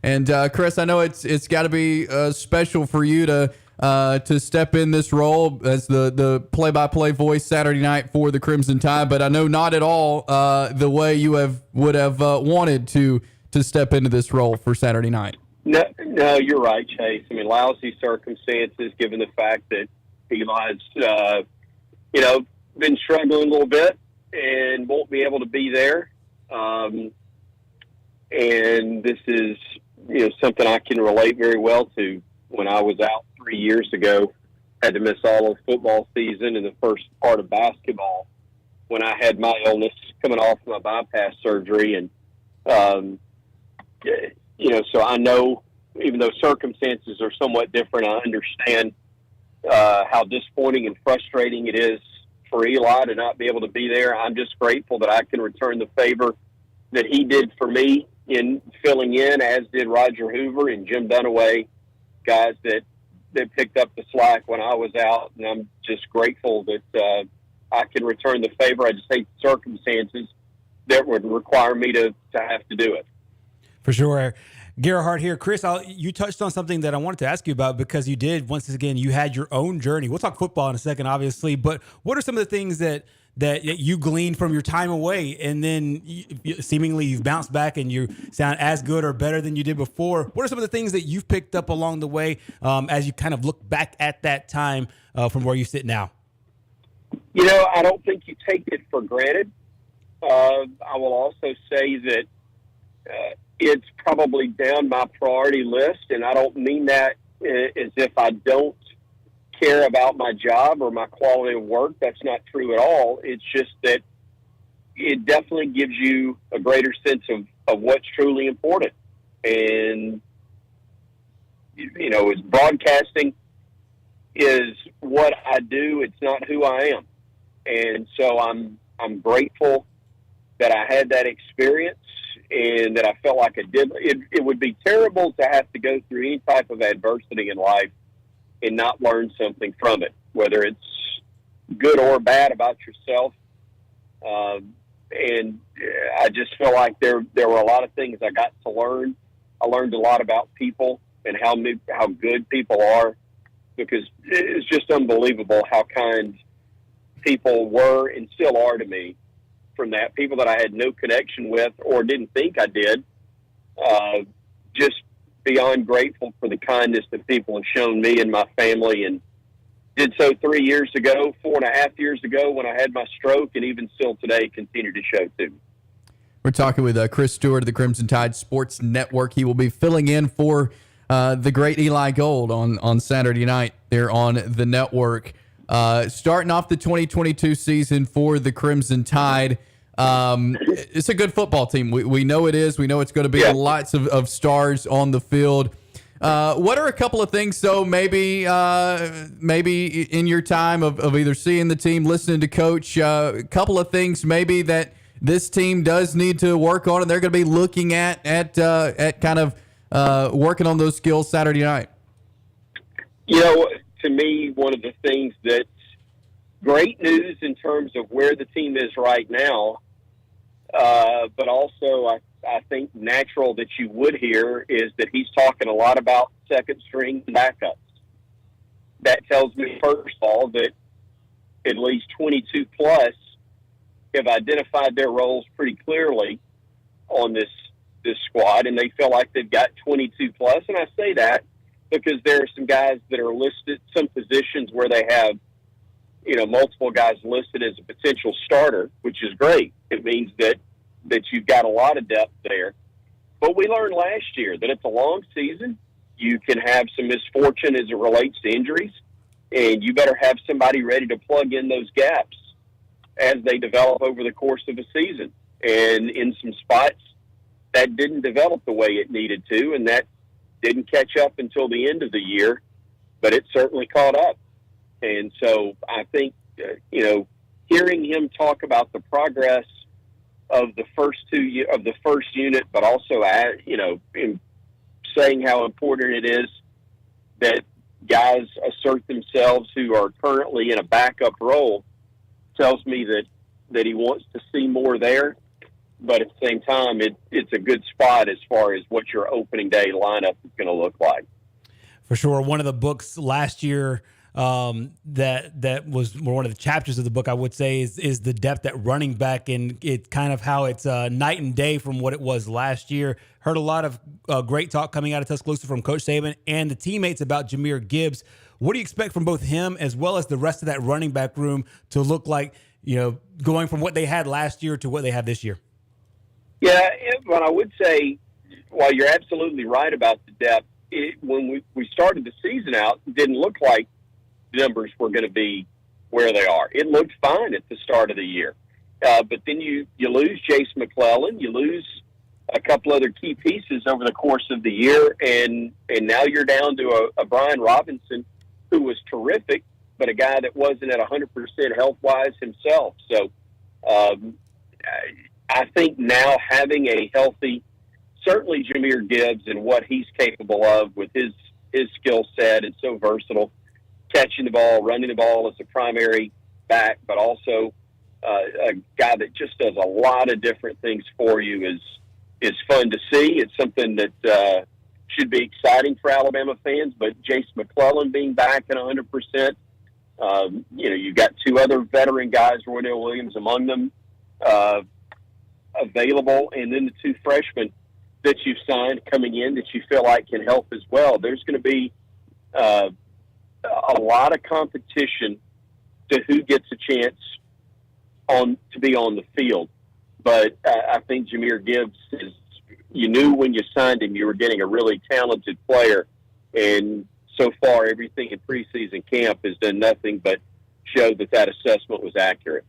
C: And Chris, I know it's got to be special for you to step in this role as the play-by-play voice Saturday night for the Crimson Tide, but I know not at all the way you would have wanted to step into this role for Saturday night.
M: No, you're right, Chase. I mean, lousy circumstances given the fact that Eli's, been struggling a little bit and won't be able to be there. And this is, something I can relate very well to. When I was out 3 years ago, had to miss all of football season and the first part of basketball when I had my illness coming off my bypass surgery. And, so I know, even though circumstances are somewhat different, I understand how disappointing and frustrating it is for Eli to not be able to be there. I'm just grateful that I can return the favor that he did for me in filling in, as did Roger Hoover and Jim Dunaway, guys that picked up the slack when I was out. And I'm just grateful that I can return the favor. I just hate the circumstances that would require me to have to do it.
B: For sure. Gerhard here. Chris, you touched on something that I wanted to ask you about, because you did, once again, you had your own journey. We'll talk football in a second, obviously, but what are some of the things that you gleaned from your time away, and then seemingly you've bounced back and you sound as good or better than you did before? What are some of the things that you've picked up along the way as you kind of look back at that time from where you sit now?
M: I don't think you take it for granted. I will also say that it's probably down my priority list, and I don't mean that as if I don't care about my job or my quality of work. That's not true at all. It's just that it definitely gives you a greater sense of what's truly important. And, as broadcasting is what I do, it's not who I am. And so I'm grateful that I had that experience and that I felt like I did. It would be terrible to have to go through any type of adversity in life and not learn something from it, whether it's good or bad about yourself. And I just feel like there were a lot of things I got to learn. I learned a lot about people and how good people are, because it's just unbelievable how kind people were and still are to me. From that, people that I had no connection with or didn't think I did, just beyond grateful for the kindness that people have shown me and my family, and did so 3 years ago, 4.5 years ago when I had my stroke, and even still today continue to show too.
C: We're talking with Chris Stewart of the Crimson Tide Sports Network. He will be filling in for the great Eli Gold on Saturday night there on the network. Starting off the 2022 season for the Crimson Tide. It's a good football team. We know it is. We know it's going to be lots of stars on the field. What are a couple of things, though, maybe in your time of either seeing the team, listening to Coach, a couple of things maybe that this team does need to work on, and they're going to be looking at kind of working on those skills Saturday night?
M: To me, one of the things that's great news in terms of where the team is right now, but also I think natural that you would hear, is that he's talking a lot about second string backups. That tells me, first of all, that at least 22 plus have identified their roles pretty clearly on this squad, and they feel like they've got 22 plus. And I say that because there are some guys that are listed, some positions where they have, multiple guys listed as a potential starter, which is great. It means that you've got a lot of depth there. But we learned last year that it's a long season. you can have some misfortune as it relates to injuries, and you better have somebody ready to plug in those gaps as they develop over the course of a season. And in some spots, that didn't develop the way it needed to, and that didn't catch up until the end of the year, but it certainly caught up. And so I think, hearing him talk about the progress of the first unit, but also, in saying how important it is that guys assert themselves who are currently in a backup role, tells me that he wants to see more there. But at the same time, it's a good spot as far as what your opening day lineup is going to look like.
B: For sure. One of the books last year that was one of the chapters of the book, I would say, is the depth at running back, and it's kind of how it's night and day from what it was last year. Heard a lot of great talk coming out of Tuscaloosa from Coach Saban and the teammates about Jahmyr Gibbs. What do you expect from both him as well as the rest of that running back room to look like, going from what they had last year to what they have this year?
M: Yeah, but I would say, while you're absolutely right about the depth, when we started the season out, it didn't look like the numbers were going to be where they are. It looked fine at the start of the year. But then you lose Jace McClellan, you lose a couple other key pieces over the course of the year, and now you're down to a Brian Robinson who was terrific, but a guy that wasn't at 100% health-wise himself. So I think now having a healthy, certainly Jahmyr Gibbs and what he's capable of with his skill set, and so versatile, catching the ball, running the ball as a primary back, but also a guy that just does a lot of different things for you is fun to see. It's something that should be exciting for Alabama fans, but Jace McClellan being back at 100%, you've got two other veteran guys, Roydell Williams among them, available, and then the two freshmen that you've signed coming in that you feel like can help as well. There's going to be a lot of competition to who gets a chance to be on the field. But I think Jahmyr Gibbs you knew when you signed him you were getting a really talented player, and so far everything in preseason camp has done nothing but show that assessment was accurate.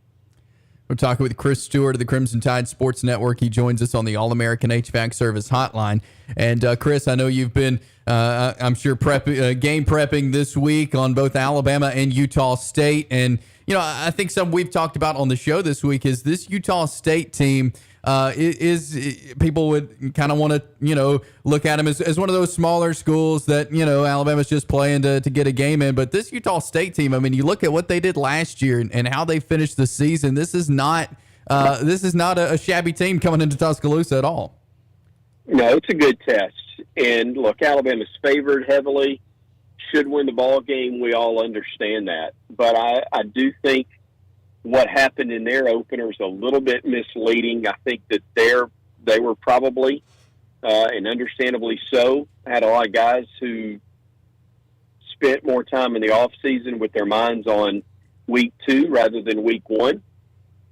C: We're talking with Chris Stewart of the Crimson Tide Sports Network. He joins us on the All-American HVAC Service hotline. And Chris, I know you've been, I'm sure, game prepping this week on both Alabama and Utah State. And, I think something we've talked about on the show this week is this Utah State team is people would kind of want to, look at them as one of those smaller schools that, Alabama's just playing to get a game in. But this Utah State team, I mean, you look at what they did last year and how they finished the season. This is not a shabby team coming into Tuscaloosa at all.
M: No, it's a good test. And look, Alabama's favored heavily, should win the ball game. We all understand that. But I do think what happened in their opener is a little bit misleading. I think that they were probably, and understandably so, had a lot of guys who spent more time in the off season with their minds on week 2 rather than week 1.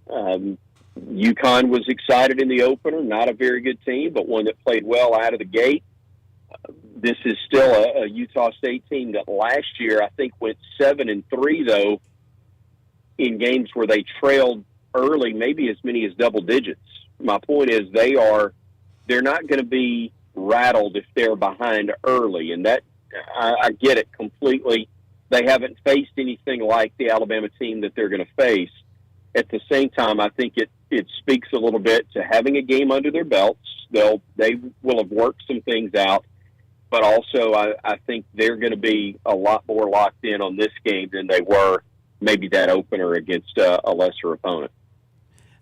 M: UConn was excited in the opener, not a very good team, but one that played well out of the gate. This is still a Utah State team that last year I think went 7-3 though, in games where they trailed early, maybe as many as double digits. My point is they're not going to be rattled if they're behind early, and that I get it completely. They haven't faced anything like the Alabama team that they're going to face. At the same time, I think it speaks a little bit to having a game under their belts. They will have worked some things out, but also I think they're going to be a lot more locked in on this game than they were maybe that opener against a lesser opponent.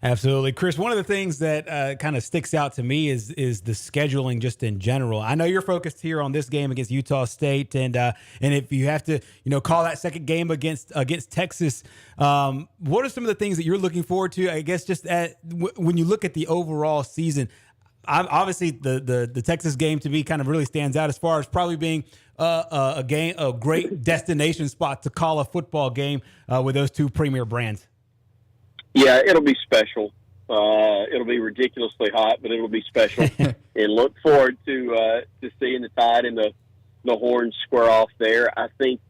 B: Absolutely. Chris, one of the things that kind of sticks out to me is the scheduling just in general. I know you're focused here on this game against Utah State, and if you have to, call that second game against Texas, what are some of the things that you're looking forward to? I guess just when you look at the overall season, obviously the Texas game to me kind of really stands out as far as probably being a great destination spot to call a football game with those two premier brands.
M: Yeah, it'll be special. It'll be ridiculously hot, but it'll be special. And look forward to seeing the Tide in the the horns square off there. I think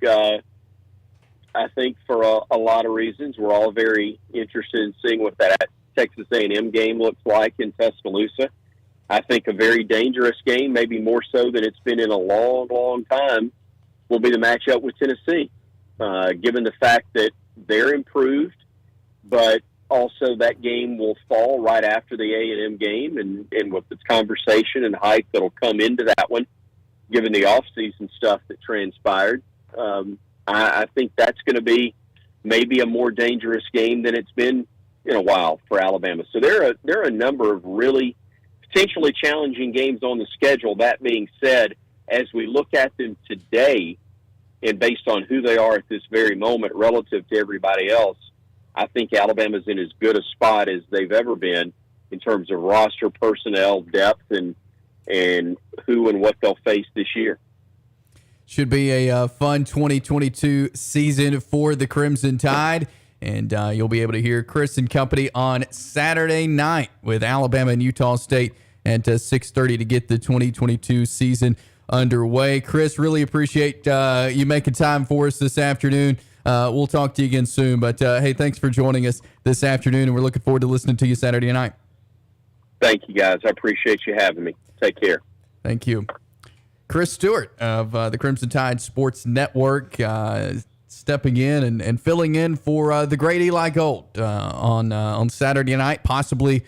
M: for a lot of reasons, we're all very interested in seeing what that Texas A&M game looks like in Tuscaloosa. I think a very dangerous game, maybe more so than it's been in a long, long time, will be the matchup with Tennessee, given the fact that they're improved, but also that game will fall right after the A&M game, and with the conversation and hype that'll come into that one, given the offseason stuff that transpired. I think that's going to be maybe a more dangerous game than it's been in a while for Alabama. So there are a number of really potentially challenging games on the schedule. That being said, as we look at them today and based on who they are at this very moment relative to everybody else, I think Alabama's in as good a spot as they've ever been in terms of roster personnel, depth, and who and what they'll face this year.
C: Should be a fun 2022 season for the Crimson Tide. And you'll be able to hear Chris and company on Saturday night with Alabama and Utah State at 6:30 to get the 2022 season underway. Chris, really appreciate you making time for us this afternoon. We'll talk to you again soon. But, hey, thanks for joining us this afternoon, and we're looking forward to listening to you Saturday night.
M: Thank you, guys. I appreciate you having me. Take care.
C: Thank you. Chris Stewart of the Crimson Tide Sports Network stepping in and filling in for the great Eli Gold on Saturday night, possibly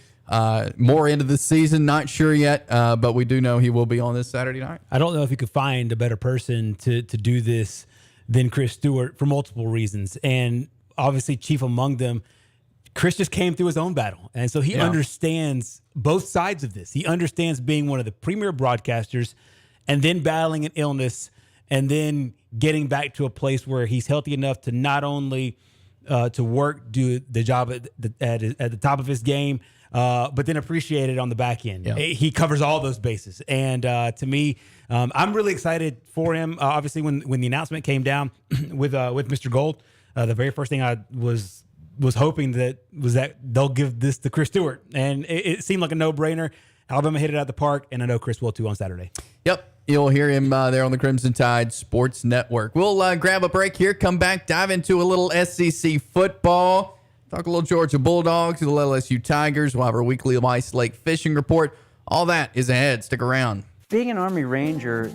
C: more into the season. Not sure yet, but we do know he will be on this Saturday night.
B: I don't know if you could find a better person to do this than Chris Stewart for multiple reasons. And obviously, chief among them, Chris just came through his own battle. And so he understands both sides of this. He understands being one of the premier broadcasters and then battling an illness and then getting back to a place where he's healthy enough to not only to do the job at the top of his game, but then appreciate it on the back end. Yeah. He covers all those bases. And to me, I'm really excited for him. Obviously, when the announcement came down with Mr. Gold, the very first thing I was hoping that they'll give this to Chris Stewart. And it seemed like a no-brainer. Alabama hit it out the park, and I know Chris will too on Saturday.
C: Yep. You'll hear him there on the Crimson Tide Sports Network. We'll grab a break here, come back, dive into a little SEC football, talk a little Georgia Bulldogs, a little LSU Tigers. We'll have our weekly Ice Lake fishing report. All that is ahead. Stick around.
K: Being an Army Ranger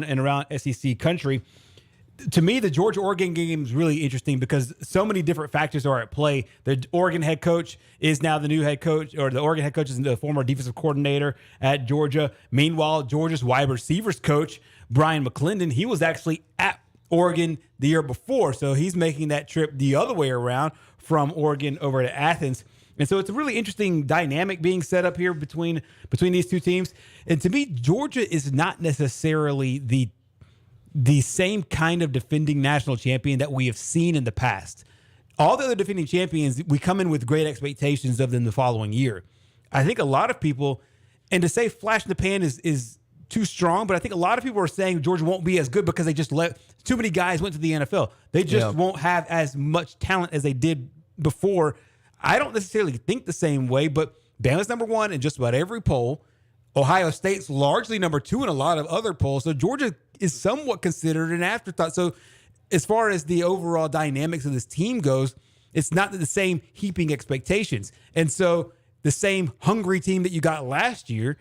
B: and around SEC country. To me, the Georgia-Oregon game is really interesting because so many different factors are at play. The Oregon head coach is now the new head coach, or the Oregon head coach is the former defensive coordinator at Georgia. Meanwhile, Georgia's wide receivers coach, Brian McClendon, he was actually at Oregon the year before. So he's making that trip the other way around from Oregon over to Athens. And so it's a really interesting dynamic being set up here between these two teams. And to me, Georgia is not necessarily the same kind of defending national champion that we have seen in the past. All the other defending champions, we come in with great expectations of them the following year. I think a lot of people, and to say flash in the pan is too strong, but I think a lot of people are saying Georgia won't be as good because they just let too many guys went to the NFL. They just won't have as much talent as they did before. I don't necessarily think the same way, but Bama's number one in just about every poll. Ohio State's largely number two in a lot of other polls. So Georgia is somewhat considered an afterthought. So as far as the overall dynamics of this team goes, it's not the same heaping expectations. And so the same hungry team that you got last year,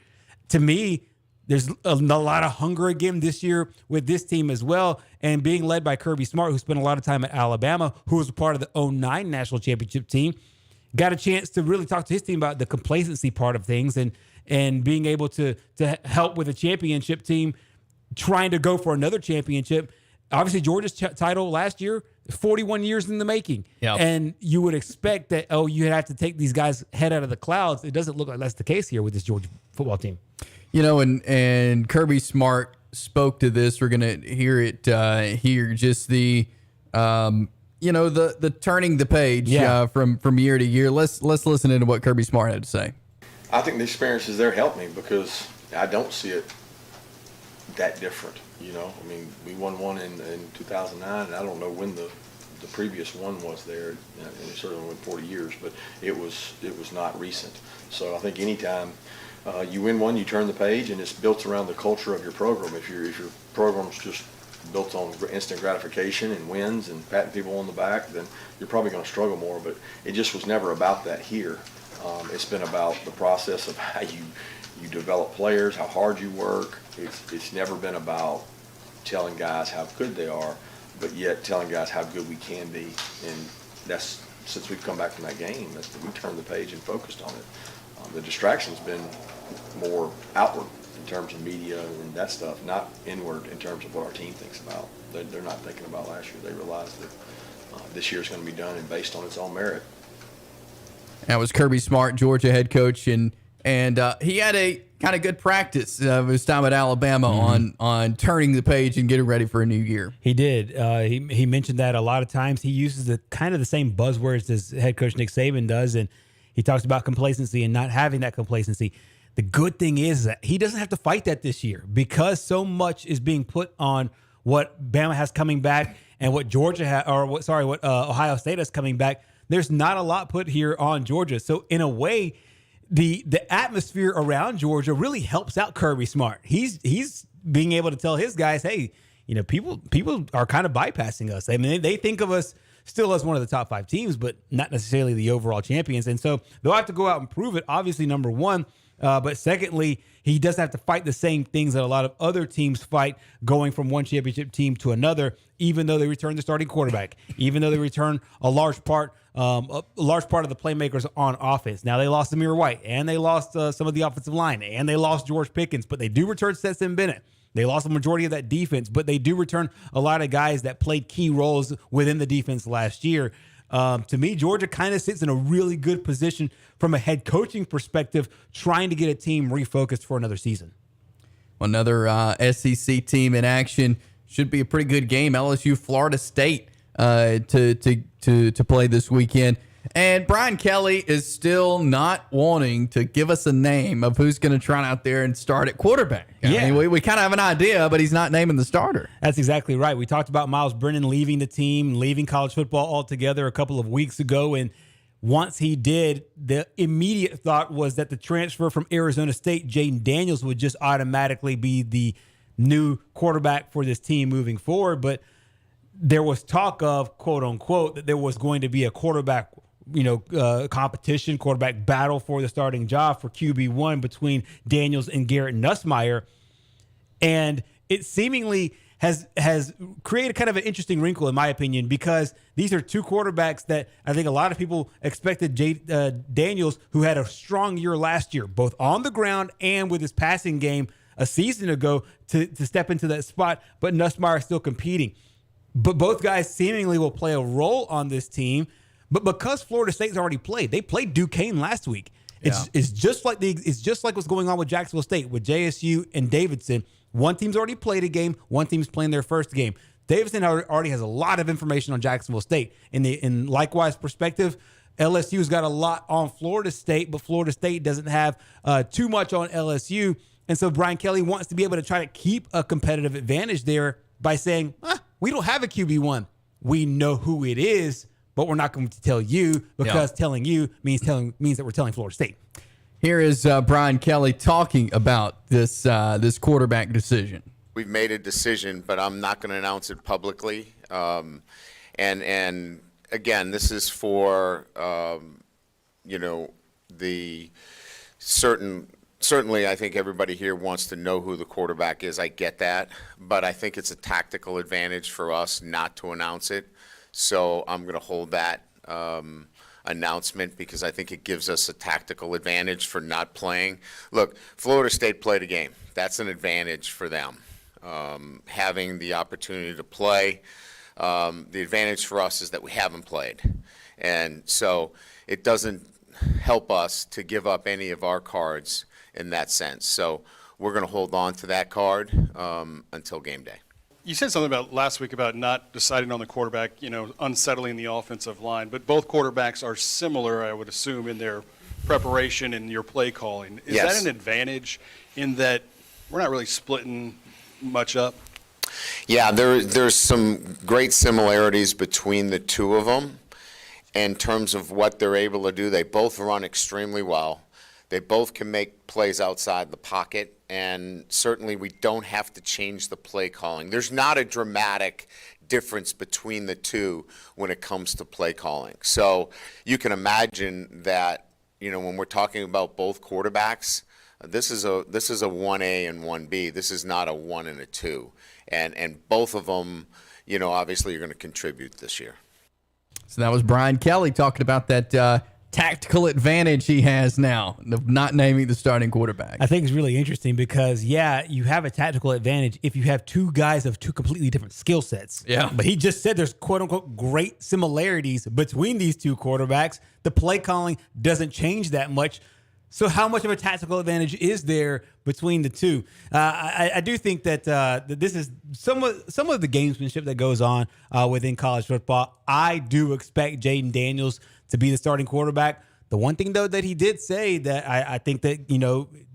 B: to me, there's a lot of hunger again this year with this team as well. And being led by Kirby Smart, who spent a lot of time at Alabama, who was a part of the 2009 national championship team, got a chance to really talk to his team about the complacency part of things and being able to help with a championship team trying to go for another championship. Obviously, Georgia's title last year, 41 years in the making. Yep. And you would expect that, you have to take these guys head out of the clouds. It doesn't look like that's the case here with this Georgia football team.
C: And Kirby Smart spoke to this. We're going to hear it here. Just the turning the page from year to year. Let's listen into what Kirby Smart had to say.
N: I think the experiences there helped me because I don't see it that different. I mean, we won one in 2009, and I don't know when the previous one was there, and it certainly went 40 years, but it was not recent. So I think anytime you win one, you turn the page, and it's built around the culture of your program. If your program's just built on instant gratification and wins and patting people on the back, then you're probably going to struggle more. But it just was never about that here. It's been about the process of how you develop players, how hard you work. It's never been about telling guys how good they are, but yet telling guys how good we can be. And that's, since we've come back from that game, we turned the page and focused on it. The distraction's been more outward in terms of media and that stuff, not inward in terms of what our team thinks about. They're not thinking about last year. They realize that this year's going to be done and based on its own merit.
C: That was Kirby Smart, Georgia head coach, and he had a kind of good practice of his time at Alabama on turning the page and getting ready for a new year.
B: He did. He mentioned that a lot of times. He uses the same buzzwords as head coach Nick Saban does, and he talks about complacency and not having that complacency. The good thing is that he doesn't have to fight that this year because so much is being put on what Bama has coming back and what what Ohio State has coming back. There's not a lot put here on Georgia. So in a way, the atmosphere around Georgia really helps out Kirby Smart. He's being able to tell his guys, hey, people are kind of bypassing us. I mean, they think of us still as one of the top 5 teams, but not necessarily the overall champions. And so they'll have to go out and prove it, obviously, number one. But secondly, he doesn't have to fight the same things that a lot of other teams fight going from one championship team to another, even though they return the starting quarterback, even though they return a large part of the playmakers on offense. Now, they lost Amir White, and they lost some of the offensive line, and they lost George Pickens, but they do return Stetson Bennett. They lost the majority of that defense, but they do return a lot of guys that played key roles within the defense last year. To me, Georgia kind of sits in a really good position from a head coaching perspective, trying to get a team refocused for another season.
C: Another SEC team in action. Should be a pretty good game. LSU, Florida State to play this weekend. And Brian Kelly is still not wanting to give us a name of who's going to try out there and start at quarterback. I mean, we kind of have an idea, but he's not naming the starter.
B: That's exactly right. We talked about Miles Brennan leaving the team, leaving college football altogether a couple of weeks ago. And once he did, the immediate thought was that the transfer from Arizona State, Jaden Daniels, would just automatically be the new quarterback for this team moving forward. But there was talk of, quote unquote, that there was going to be a quarterback competition, quarterback battle for the starting job for QB1 between Daniels and Garrett Nussmeier. And it seemingly has created kind of an interesting wrinkle, in my opinion, because these are two quarterbacks that I think a lot of people expected Daniels, who had a strong year last year, both on the ground and with his passing game a season ago, to step into that spot, but Nussmeier is still competing. But both guys seemingly will play a role on this team. But because Florida State's already played, they played Duquesne last week. It's just like what's going on with Jacksonville State, with JSU and Davidson. One team's already played a game. One team's playing their first game. Davidson already has a lot of information on Jacksonville State. In likewise perspective, LSU's got a lot on Florida State, but Florida State doesn't have too much on LSU. And so Brian Kelly wants to be able to try to keep a competitive advantage there by saying, we don't have a QB1. We know who it is, but we're not going to tell you, because telling you means that we're telling Florida State.
C: Here is Brian Kelly talking about this quarterback decision.
O: We've made a decision, but I'm not going to announce it publicly. And again, this is for the certainly I think everybody here wants to know who the quarterback is. I get that, but I think it's a tactical advantage for us not to announce it. So I'm going to hold that announcement, because I think it gives us a tactical advantage for not playing. Look, Florida State played a game. That's an advantage for them, having the opportunity to play. The advantage for us is that we haven't played. And so it doesn't help us to give up any of our cards in that sense. So we're going to hold on to that card until game day.
P: You said something about last week about not deciding on the quarterback, unsettling the offensive line. But both quarterbacks are similar, I would assume, in their preparation and your play calling. Is that an advantage in that we're not really splitting much up?
O: Yeah, there's some great similarities between the two of them in terms of what they're able to do. They both run extremely well. They both can make plays outside the pocket, and certainly we don't have to change the play calling. There's not a dramatic difference between the two when it comes to play calling. So you can imagine that, when we're talking about both quarterbacks, this is a 1A and 1B. This is not a 1 and a 2. And both of them, obviously are going to contribute this year.
C: So that was Brian Kelly talking about that tactical advantage he has now of not naming the starting quarterback.
B: I think it's really interesting because, you have a tactical advantage if you have two guys of two completely different skill sets.
C: Yeah.
B: But he just said there's quote-unquote great similarities between these two quarterbacks. The play calling doesn't change that much. So how much of a tactical advantage is there between the two? I do think that this is some of the gamesmanship that goes on within college football. I do expect Jaden Daniels to be the starting quarterback. The one thing, though, that he did say that I think that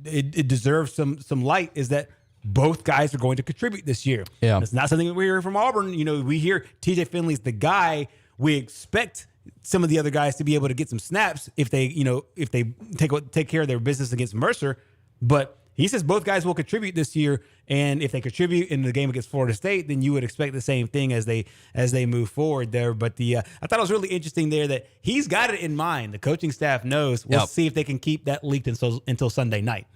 B: it deserves some light is that both guys are going to contribute this year.
C: Yeah,
B: it's not something that we hear from Auburn. We hear TJ Finley's the guy. We expect some of the other guys to be able to get some snaps if they take care of their business against Mercer. But he says both guys will contribute this year, and if they contribute in the game against Florida State, then you would expect the same thing as they move forward there. But I thought it was really interesting there that he's got it in mind. The coaching staff knows. We'll see if they can keep that leaked until Sunday night.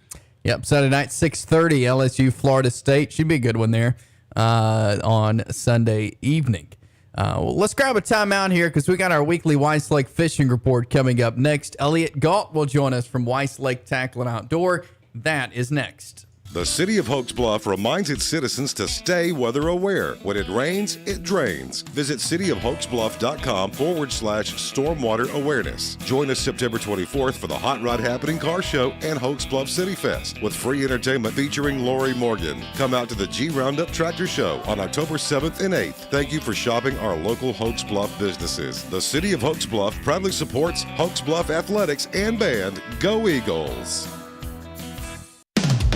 C: Yep, Sunday night, 6:30, LSU, Florida State. Should be a good one there on Sunday evening. Well, let's grab a timeout here because we got our weekly Weiss Lake fishing report coming up next. Elliot Galt will join us from Weiss Lake Tackle and Outdoor. That is next.
Q: The City of Oaks Bluff reminds its citizens to stay weather aware. When it rains, it drains. Visit cityofhoaxbluff.com/stormwater awareness. Join us September 24th for the Hot Rod Happening Car Show and Oaks Bluff City Fest with free entertainment featuring Lori Morgan. Come out to the G Roundup Tractor Show on October 7th and 8th. Thank you for shopping our local Oaks Bluff businesses. The City of Oaks Bluff proudly supports Oaks Bluff Athletics and band Go Eagles.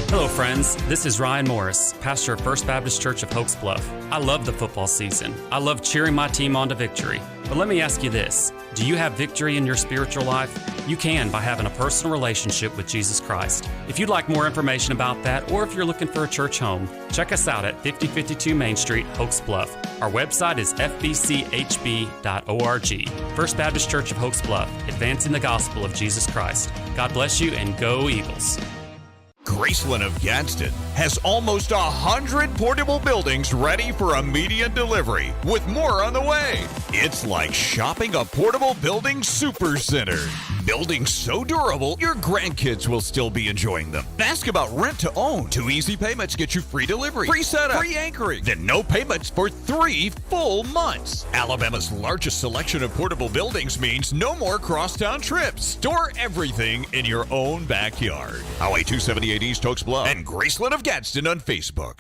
R: Hello, friends. This is Ryan Morris, pastor of First Baptist Church of Oaks Bluff. I love the football season. I love cheering my team on to victory. But let me ask you this. Do you have victory in your spiritual life? You can by having a personal relationship with Jesus Christ. If you'd like more information about that, or if you're looking for a church home, check us out at 5052 Main Street, Oaks Bluff. Our website is fbchb.org. First Baptist Church of Oaks Bluff, advancing the gospel of Jesus Christ. God bless you and go Eagles.
J: Graceland of Gadsden has almost 100 portable buildings ready for immediate delivery, with more on the way. It's like shopping a portable building supercenter. Buildings so durable, your grandkids will still be enjoying them. Ask about rent to own. 2 easy payments get you free delivery, free setup, free anchoring, then no payments for 3 full months. Alabama's largest selection of portable buildings means no more crosstown trips. Store everything in your own backyard. Highway 278 East Oaks Bluff and Graceland of Gadsden on Facebook.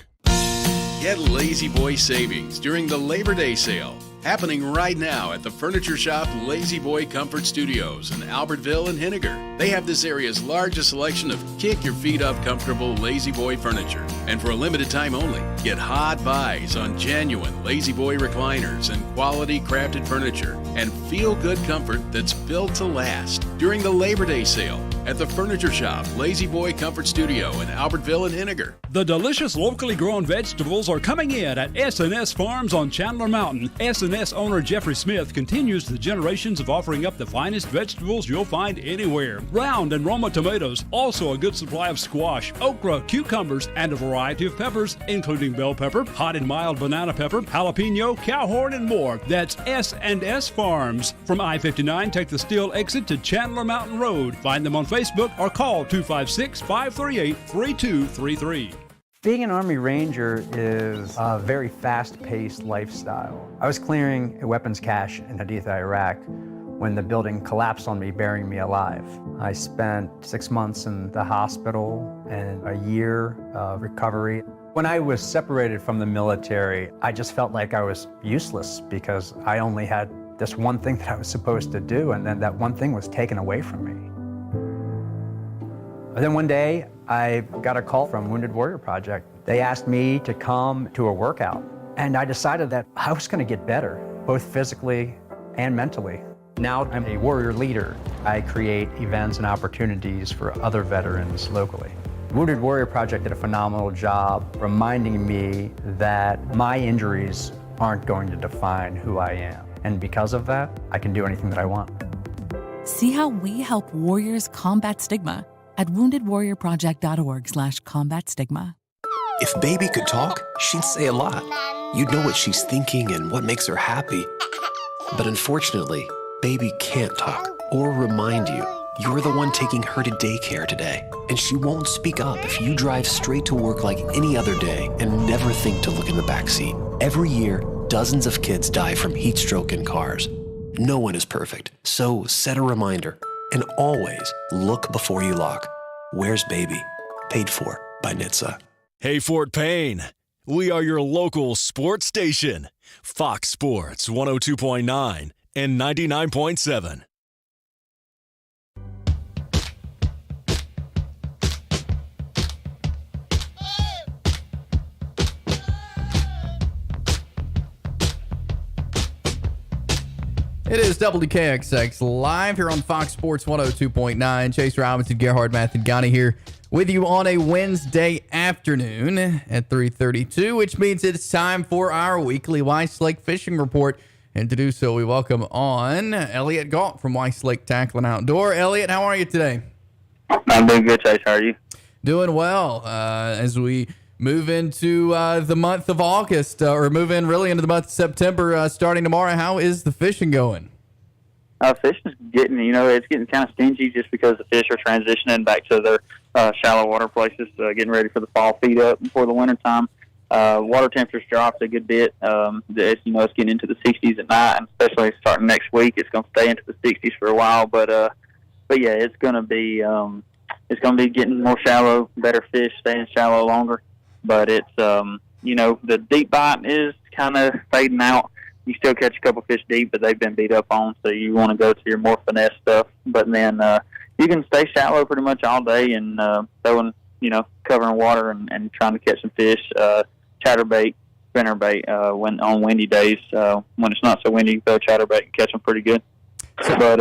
S: Get Lazy Boy savings during the Labor Day sale. Happening right now at the furniture shop Lazy Boy Comfort Studios in Albertville and Henniger. They have this area's largest selection of kick-your-feet-up comfortable Lazy Boy furniture. And for a limited time only, get hot buys on genuine Lazy Boy recliners and quality crafted furniture and feel-good comfort that's built to last during the Labor Day sale at the furniture shop Lazy Boy Comfort Studio in Albertville and Henniger.
T: The delicious locally grown vegetables are coming in at S&S Farms on Chandler Mountain. S&S owner Jeffrey Smith continues the generations of offering up the finest vegetables you'll find anywhere. Round and Roma tomatoes, also a good supply of squash, okra, cucumbers, and a variety of peppers, including bell pepper, hot and mild banana pepper, jalapeno, cowhorn, and more. That's S&S Farms. From I-59, take the steel exit to Chandler Mountain Road. Find them on Facebook or call 256-538-3233.
K: Being an Army Ranger is a very fast-paced lifestyle. I was clearing a weapons cache in Haditha, Iraq, when the building collapsed on me, burying me alive. I spent 6 months in the hospital and a year of recovery. When I was separated from the military, I just felt like I was useless because I only had this one thing that I was supposed to do, and then that one thing was taken away from me. And then one day, I got a call from Wounded Warrior Project. They asked me to come to a workout, and I decided that I was going to get better, both physically and mentally. Now I'm a warrior leader. I create events and opportunities for other veterans locally. Wounded Warrior Project did a phenomenal job reminding me that my injuries aren't going to define who I am. And because of that, I can do anything that I want.
L: See how we help warriors combat stigma at woundedwarriorproject.org/combat stigma.
U: If baby could talk, she'd say a lot. You'd know what she's thinking and what makes her happy. But unfortunately, baby can't talk or remind you. You're the one taking her to daycare today, and she won't speak up if you drive straight to work like any other day and never think to look in the backseat. Every year, dozens of kids die from heat stroke in cars. No one is perfect, so set a reminder. And always look before you lock. Where's baby? Paid for by NHTSA.
A: Hey, Fort Payne. We are your local sports station. Fox Sports 102.9 and 99.7.
C: It is WKXX live here on Fox Sports 102.9. Chase Robinson, Gerhard, Mathangani here with you on a Wednesday afternoon at 3:32, which means it's time for our weekly Weiss Lake Fishing Report. And to do so, we welcome on Elliot Galt from Weiss Lake Tackle and Outdoor. Elliot, how are you today?
V: I'm doing good, Chase. How are you?
C: Doing well. As we move into the month of August, or move in really into the month of September, starting tomorrow, how is the fishing going?
V: Fishing's getting, it's getting kind of stingy just because the fish are transitioning back to their shallow water places, getting ready for the fall feed up before the winter time. Water temperatures dropped a good bit. It's getting into the 60s at night, and especially starting next week, it's going to stay into the 60s for a while. But yeah, it's going to be getting more shallow, better fish, staying shallow longer. But it's, the deep bite is kind of fading out. You still catch a couple fish deep, but they've been beat up on, so you want to go to your more finesse stuff. But then you can stay shallow pretty much all day and throwing, covering water and trying to catch some fish, chatterbait, spinnerbait when on windy days. When it's not so windy, you can throw chatterbait and catch them pretty good. But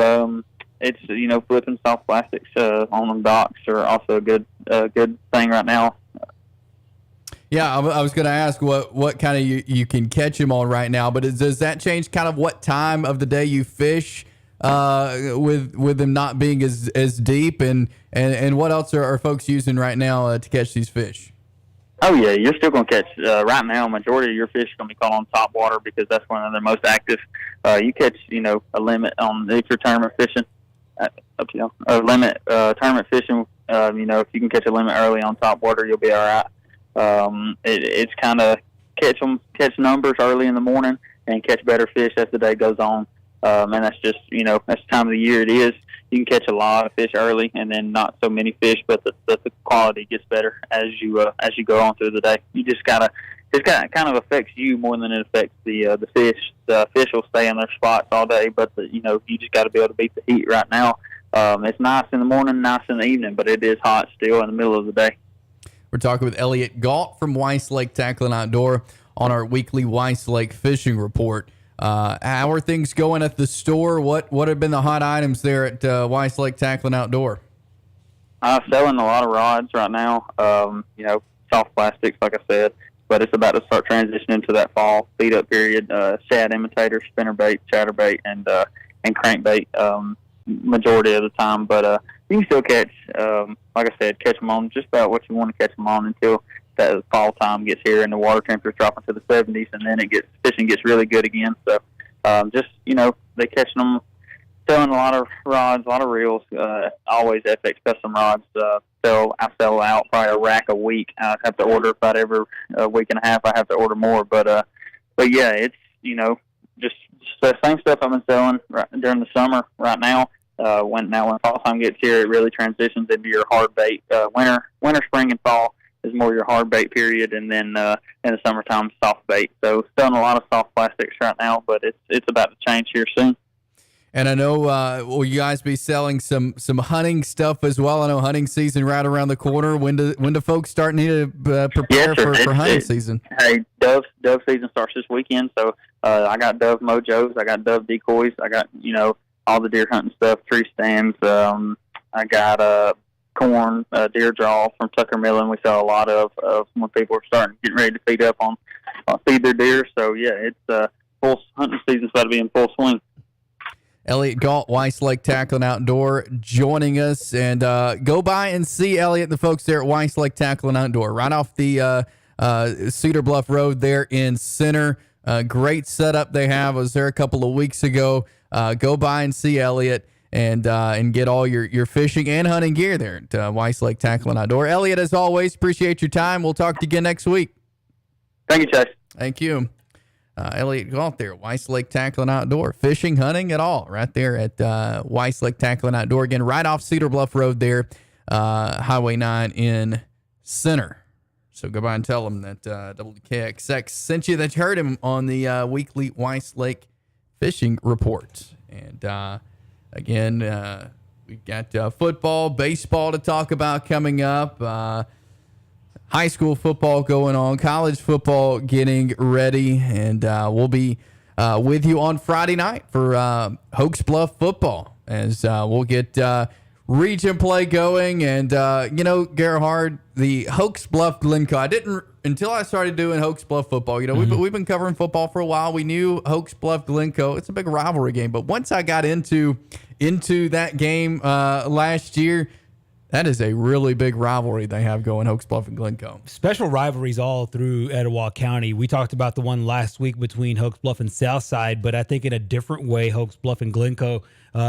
V: it's, flipping soft plastics on them docks are also a good thing right now.
C: Yeah, I was going to ask what kind of you can catch them on right now, but does that change kind of what time of the day you fish with them not being as deep, and what else are folks using right now to catch these fish?
V: Oh, yeah, you're still going to catch, right now, majority of your fish are going to be caught on top water because that's when they're most active. You catch, a limit on if you're tournament fishing, a limit tournament fishing, if you can catch a limit early on top water, you'll be all right. It's kind of catch numbers early in the morning and catch better fish as the day goes on. And that's just, that's the time of the year it is. You can catch a lot of fish early and then not so many fish, but the quality gets better as you go on through the day. It kind of affects you more than it affects the fish. The fish will stay in their spots all day, but you just got to be able to beat the heat right now. It's nice in the morning, nice in the evening, but it is hot still in the middle of the day.
C: We're talking with Elliot Galt from Weiss Lake Tackle and Outdoor on our weekly Weiss Lake Fishing Report. How are things going at the store? What have been the hot items there at Weiss Lake Tackle and Outdoor?
V: Selling a lot of rods right now. Soft plastics, like I said, but it's about to start transitioning to that fall feed up period. Shad imitators, spinnerbait, chatterbait, and crankbait majority of the time. But you can still catch, like I said, catch them on just about what you want to catch them on until that fall time gets here and the water temperatures drop into the 70s, and then fishing gets really good again. So they catching them, selling a lot of rods, a lot of reels, always FX custom rods. I sell out probably a rack a week. I have to order about every week and a half. I have to order more, but yeah, it's just the same stuff I've been selling during the summer right now. When fall time gets here, it really transitions into your hard bait. Winter, spring, and fall is more your hard bait period, and then in the summertime, soft bait. So selling a lot of soft plastics right now, but it's about to change here soon.
C: And I know, will you guys be selling some hunting stuff as well? I know hunting season right around the corner. When do folks start need to prepare for hunting season?
V: Hey, dove season starts this weekend, so I got dove mojos, I got dove decoys, I got all the deer hunting stuff, tree stands. I got corn, deer draw from Tucker Milling. We sell a lot of when people are getting ready to feed up on feed their deer. So yeah, it's full hunting season's about to be in full swing.
C: Elliot Galt, Weiss Lake Tackle and Outdoor, joining us. And go by and see Elliot and the folks there at Weiss Lake Tackle and Outdoor, right off the Cedar Bluff Road there in Center. Great setup they have. I was there a couple of weeks ago. Go by and see Elliot and get all your fishing and hunting gear there at Weiss Lake Tackle and Outdoor. Elliot, as always, appreciate your time. We'll talk to you again next week.
V: Thank you, Chase.
C: Thank you. Elliot Galt there, Weiss Lake Tackle and Outdoor. Fishing, hunting, at all, right there at Weiss Lake Tackle and Outdoor. Again, right off Cedar Bluff Road there, Highway 9 in Center. So go by and tell them that WKXX sent you, that you heard him on the weekly Weiss Lake Fishing Report. And again, we've got football, baseball to talk about coming up. High school football going on, college football getting ready, and we'll be with you on Friday night for Hoax Bluff football as we'll get region play going. And, Gerhard, the Hoax Bluff Glencoe, I didn't, until I started doing Hoax Bluff football, we've been covering football for a while. We knew Hoax Bluff Glencoe, it's a big rivalry game. But once I got into that game last year, that is a really big rivalry they have going, Hoax Bluff and Glencoe.
B: Special rivalries all through Etowah County. We talked about the one last week between Hoax Bluff and Southside, but I think in a different way, Hoax Bluff and Glencoe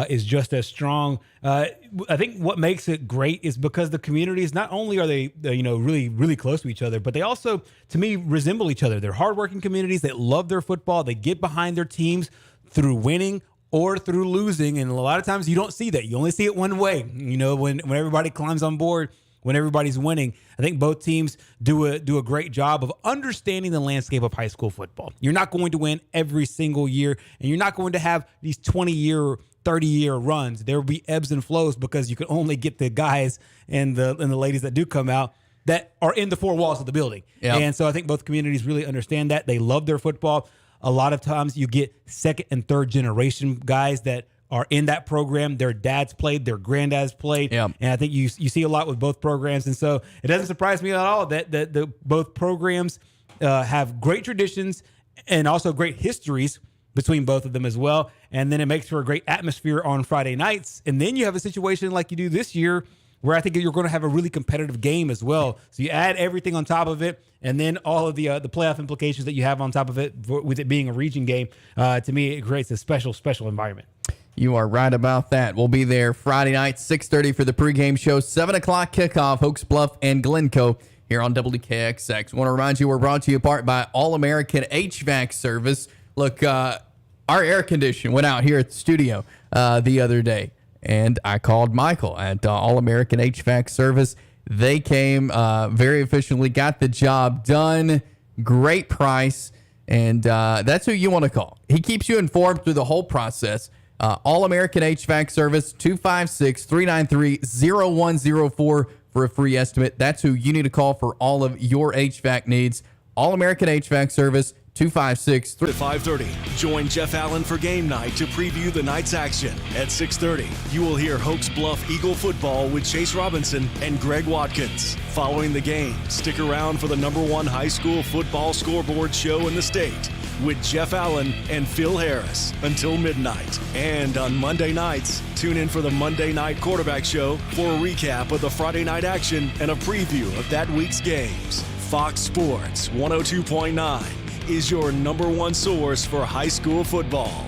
B: is just as strong. I think what makes it great is because the communities, not only are they really, really close to each other, but they also, to me, resemble each other. They're hardworking communities that love their football. They get behind their teams through winning or through losing, and a lot of times you don't see that. You only see it one way. When everybody climbs on board, when everybody's winning. I think both teams do a great job of understanding the landscape of high school football. You're not going to win every single year, and you're not going to have these 20-year, 30-year runs. There will be ebbs and flows because you can only get the guys and the ladies that do come out that are in the four walls of the building. Yep. And so I think both communities really understand that. They love their football. A lot of times you get second and third generation guys that are in that program. Their dads played, their granddads played. Yep. And I think you see a lot with both programs. And so it doesn't surprise me at all that both programs have great traditions and also great histories between both of them as well. And then it makes for a great atmosphere on Friday nights. And then you have a situation like you do this year where I think you're going to have a really competitive game as well. So you add everything on top of it, and then all of the playoff implications that you have on top of it, with it being a region game. To me, it creates a special environment.
C: You are right about that. We'll be there Friday night, 6:30 for the pregame show, 7 o'clock kickoff, Oaks Bluff and Glencoe here on WKXX. Want to remind you, we're brought to you apart by All-American HVAC Service. Look, our air condition went out here at the studio the other day, and I called Michael at All-American HVAC Service. They came very efficiently, got the job done, great price, and that's who you want to call. He keeps you informed through the whole process. All-American HVAC Service, 256-393-0104 for a free estimate. That's who you need to call for all of your HVAC needs. All-American HVAC Service, 256
A: At 5:30, join Jeff Allen for game night to preview the night's action. At 6:30, you will hear Oaks Bluff Eagle football with Chase Robinson and Greg Watkins. Following the game, stick around for the #1 high school football scoreboard show in the state with Jeff Allen and Phil Harris until midnight. And on Monday nights, tune in for the Monday Night Quarterback Show for a recap of the Friday night action and a preview of that week's games. Fox Sports 102.9 is your #1 source for high school football.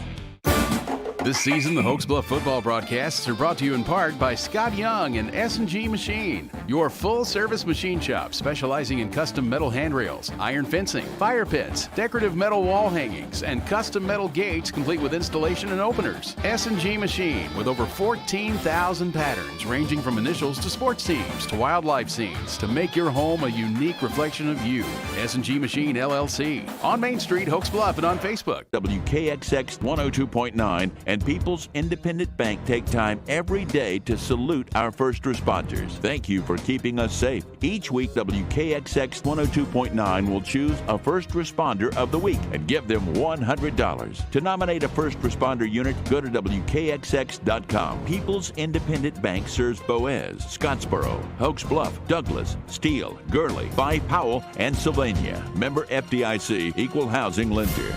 S: This season, the Oaks Bluff football broadcasts are brought to you in part by Scott Young and S&G Machine, your full-service machine shop specializing in custom metal handrails, iron fencing, fire pits, decorative metal wall hangings, and custom metal gates complete with installation and openers. S&G Machine, with over 14,000 patterns ranging from initials to sports teams to wildlife scenes to make your home a unique reflection of you. S&G Machine LLC, on Main Street, Oaks Bluff, and on Facebook.
D: WKXX 102.9 and People's Independent Bank take time every day to salute our first responders. Thank you for keeping us safe. Each week, WKXX 102.9 will choose a first responder of the week and give them $100. To nominate a first responder unit, go to WKXX.com. People's Independent Bank serves Boaz, Scottsboro, Oaks Bluff, Douglas, Steele, Gurley, Fife, Powell, and Sylvania. Member FDIC, Equal Housing Lender.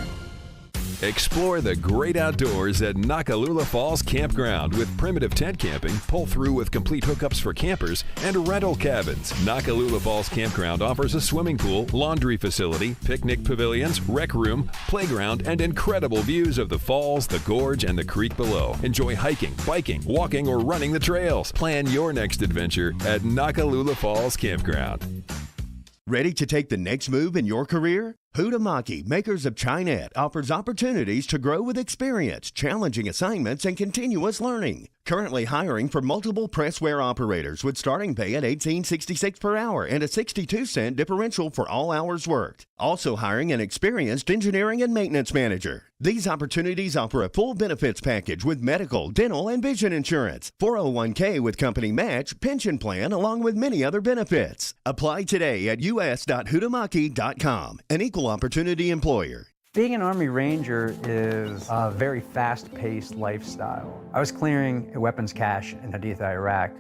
E: Explore the great outdoors at Nakalula Falls Campground with primitive tent camping, pull-through with complete hookups for campers, and rental cabins. Nakalula Falls Campground offers a swimming pool, laundry facility, picnic pavilions, rec room, playground, and incredible views of the falls, the gorge, and the creek below. Enjoy hiking, biking, walking, or running the trails. Plan your next adventure at Nakalula Falls Campground.
W: Ready to take the next move in your career? Huhtamaki, makers of Chinet, offers opportunities to grow with experience, challenging assignments, and continuous learning. Currently hiring for multiple pressware operators with starting pay at $18.66 per hour and a 62-cent differential for all hours worked. Also hiring an experienced engineering and maintenance manager. These opportunities offer a full benefits package with medical, dental, and vision insurance, 401k with company match, pension plan, along with many other benefits. Apply today at us.huhtamaki.com. An equal opportunity employer.
K: Being an Army Ranger is a very fast-paced lifestyle. I was clearing a weapons cache in Haditha, Iraq,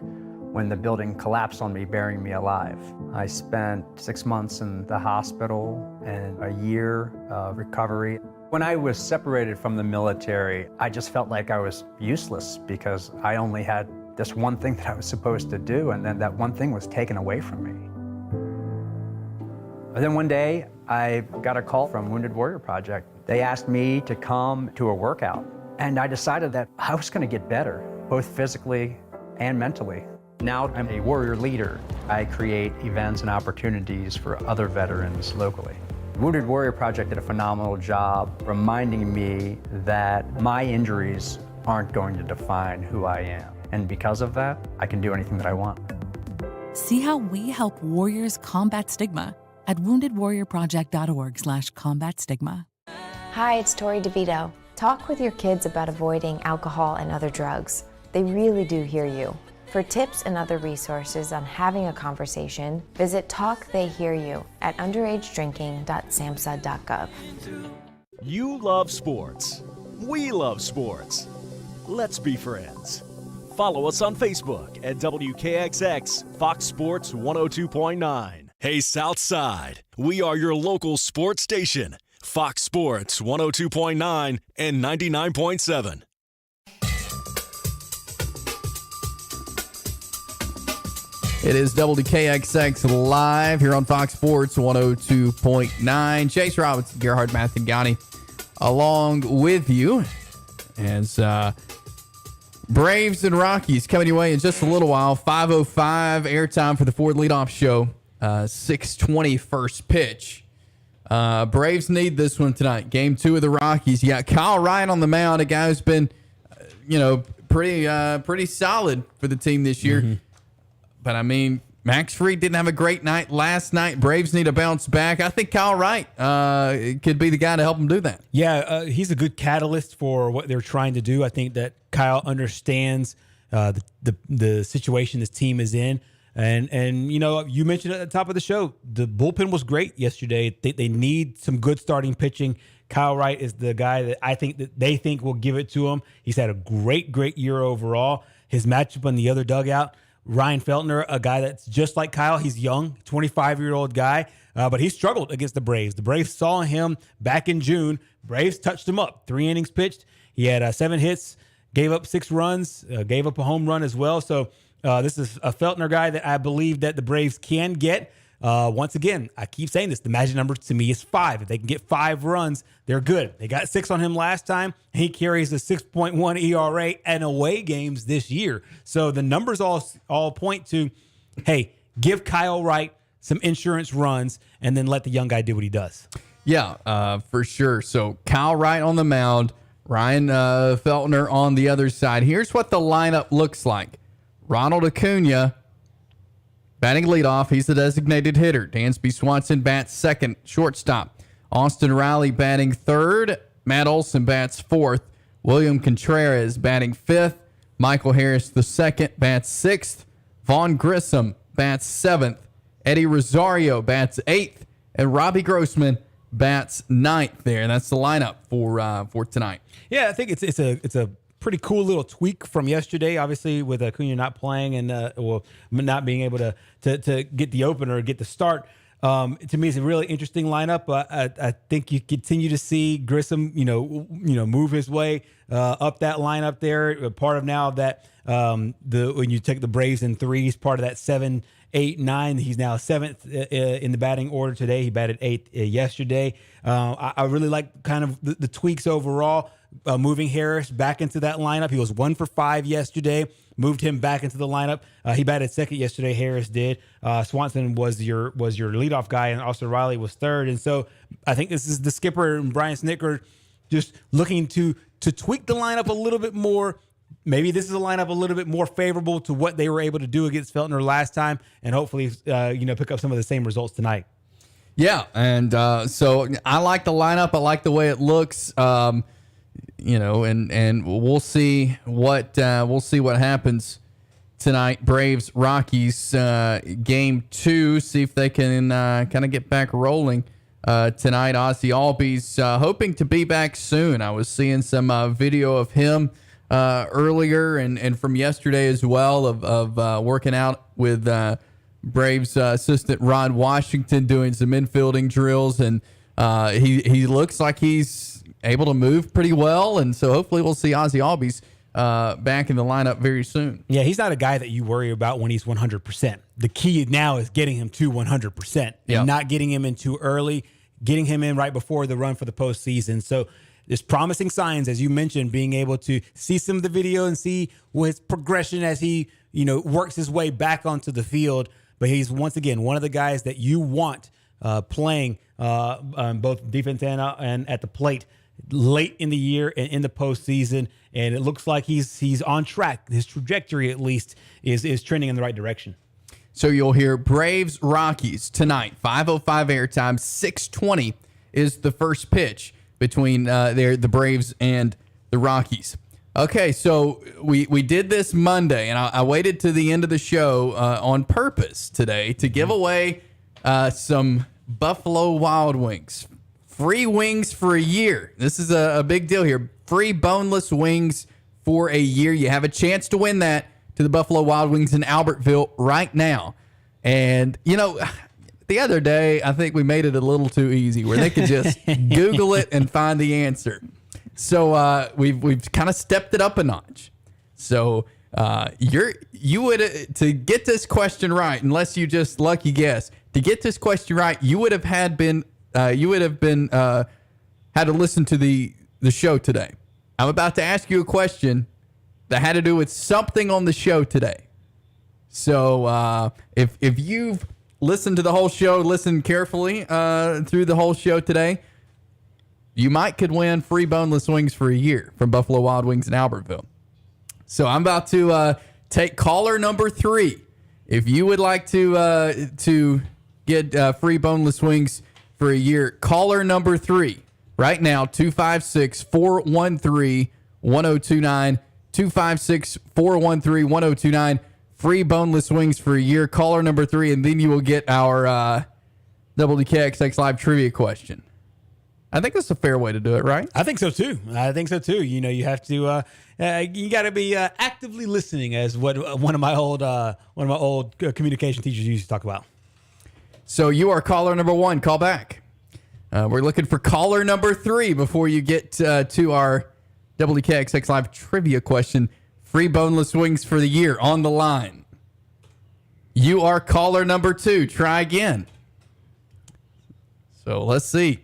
K: when the building collapsed on me, burying me alive. I spent 6 months in the hospital and a year of recovery. When I was separated from the military, I just felt like I was useless because I only had this one thing that I was supposed to do, and then that one thing was taken away from me. And then one day, I got a call from Wounded Warrior Project. They asked me to come to a workout, and I decided that I was going to get better, both physically and mentally. Now I'm a warrior leader. I create events and opportunities for other veterans locally. Wounded Warrior Project did a phenomenal job reminding me that my injuries aren't going to define who I am. And because of that, I can do anything that I want.
L: See how we help warriors combat stigma at woundedwarriorproject.org/combat stigma.
X: Hi, it's Tori DeVito. Talk with your kids about avoiding alcohol and other drugs. They really do hear you. For tips and other resources on having a conversation, visit Talk They Hear You at underagedrinking.samhsa.gov.
A: You love sports. We love sports. Let's be friends. Follow us on Facebook at WKXX Fox Sports 102.9. Hey, Southside, we are your local sports station. Fox Sports 102.9 and 99.7.
C: It is WKXX live here on Fox Sports 102.9. Chase Robinson, Gerhard, Mathangani, along with you as Braves and Rockies coming your way in just a little while. 5:05 airtime for the Ford leadoff show. 6:20 first pitch. Braves need this one tonight. Game 2 of the Rockies. You got Kyle Wright on the mound, a guy who's been, pretty solid for the team this year. Mm-hmm. But, I mean, Max Fried didn't have a great night last night. Braves need to bounce back. I think Kyle Wright could be the guy to help them do that.
B: Yeah, he's a good catalyst for what they're trying to do. I think that Kyle understands the situation this team is in. And you mentioned at the top of the show, the bullpen was great yesterday. They need some good starting pitching. Kyle Wright is the guy that I think that they think will give it to him. He's had a great year overall. His matchup on the other dugout, Ryan Feltner, a guy that's just like Kyle. He's young, 25-year-old guy, but he struggled against the Braves. The Braves saw him back in June. Braves touched him up. 3 innings pitched. He had 7 hits, gave up 6 runs, gave up a home run as well. So this is a Feltner guy that I believe that the Braves can get. Once again, I keep saying this. The magic number to me is 5. If they can get 5 runs, they're good. They got 6 on him last time. He carries a 6.1 ERA and away games this year. So the numbers all point to, hey, give Kyle Wright some insurance runs and then let the young guy do what he does.
C: Yeah, for sure. So Kyle Wright on the mound, Ryan Feltner on the other side. Here's what the lineup looks like. Ronald Acuna batting leadoff. He's the designated hitter. Dansby Swanson bats second, shortstop. Austin Riley batting third. Matt Olson bats fourth. William Contreras batting fifth. Michael Harris the second bats sixth. Vaughn Grissom bats seventh. Eddie Rosario bats eighth. And Robbie Grossman bats ninth there. And that's the lineup for tonight.
B: Yeah, I think it's a pretty cool little tweak from yesterday, obviously with Acuna not playing and not being able to get the opener, get the start. To me, it's a really interesting lineup. I think you continue to see Grissom, move his way up that lineup there. Part of now that when you take the Braves in 3, he's part of that 7, 8, 9. He's now 7th in the batting order today. He batted 8th yesterday. I really like kind of the tweaks overall. Moving Harris back into that lineup. He was 1 for 5 yesterday. Moved him back into the lineup. He batted second yesterday. Harris did. Swanson was your leadoff guy, and Austin Riley was third. And so I think this is the skipper and Brian Snitker just looking to tweak the lineup a little bit more. Maybe this is a lineup a little bit more favorable to what they were able to do against Feltner last time, and hopefully pick up some of the same results tonight.
C: Yeah, and so I like the lineup. I like the way it looks. And we'll see what happens tonight. Braves Rockies game 2. See if they can kind of get back rolling tonight. Ozzie Albies hoping to be back soon. I was seeing some video of him earlier and from yesterday as well of working out with Braves assistant Rod Washington doing some infielding drills, and he looks like he's able to move pretty well, and so hopefully we'll see Ozzie Albies back in the lineup very soon.
B: Yeah, he's not a guy that you worry about when he's 100%. The key now is getting him to 100% and not getting him in too early, getting him in right before the run for the postseason. So there's promising signs, as you mentioned, being able to see some of the video and see his progression as he works his way back onto the field. But he's, once again, one of the guys that you want playing both defense and at the plate late in the year and in the postseason, and it looks like he's on track. His trajectory, at least, is trending in the right direction.
C: So you'll hear Braves Rockies tonight, 5:05 airtime, 6:20 is the first pitch between the Braves and the Rockies. Okay, so we did this Monday, and I waited to the end of the show on purpose today to give away some Buffalo Wild Wings. Free wings for a year. This is a big deal here. Free boneless wings for a year. You have a chance to win that to the Buffalo Wild Wings in Albertville right now. And, the other day, I think we made it a little too easy where they could just Google it and find the answer. So we've kind of stepped it up a notch. So you would to get this question right, unless you just lucky guess, to get this question right, you would have had to listen to the show today. I'm about to ask you a question that had to do with something on the show today. So if you've listened to the whole show, listen carefully through the whole show today, you could win free boneless wings for a year from Buffalo Wild Wings in Albertville. So I'm about to take caller number 3. If you would like to get free boneless wings for a year, caller number 3 right now, 256-413-1029, 256-413-1029. Free boneless wings for a year. Caller number 3, and then you will get our WKXX Live trivia question. I think that's a fair way to do it, right?
B: I think so too. You know, you have to. You got to be actively listening, as what one of my old communication teachers used to talk about.
C: So you are caller number 1. Call back. We're looking for caller number 3 before you get to our WKXX Live trivia question. Free boneless wings for the year on the line. You are caller number 2. Try again. So let's see.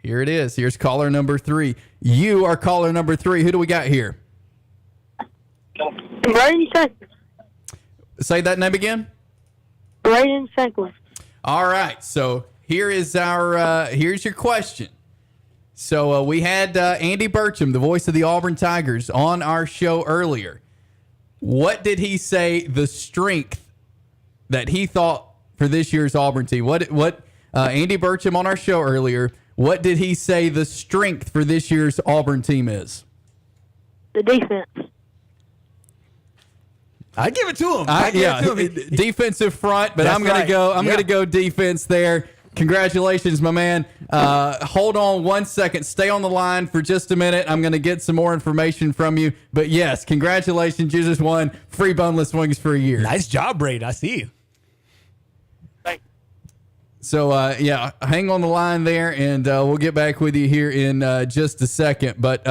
C: Here it is. Here's caller number 3. You are caller number 3. Who do we got here?
F: Brayden Shankland.
C: Say that name again.
F: Brayden Shankland.
C: All right. So here is here's your question. So we had Andy Burcham, the voice of the Auburn Tigers, on our show earlier. What did he say the strength that he thought for this year's Auburn team? What Andy Burcham on our show earlier, what did he say the strength for this year's Auburn team is?
F: The defense.
B: I give it to him.
C: Defensive front, but I'm gonna go defense there. Congratulations, my man. Hold on 1 second. Stay on the line for just a minute. I'm going to get some more information from you. But yes, congratulations. You just won free boneless wings for a year.
B: Nice job, Braid. I see you.
C: Thanks. So, hang on the line there, and we'll get back with you here in just a second. But,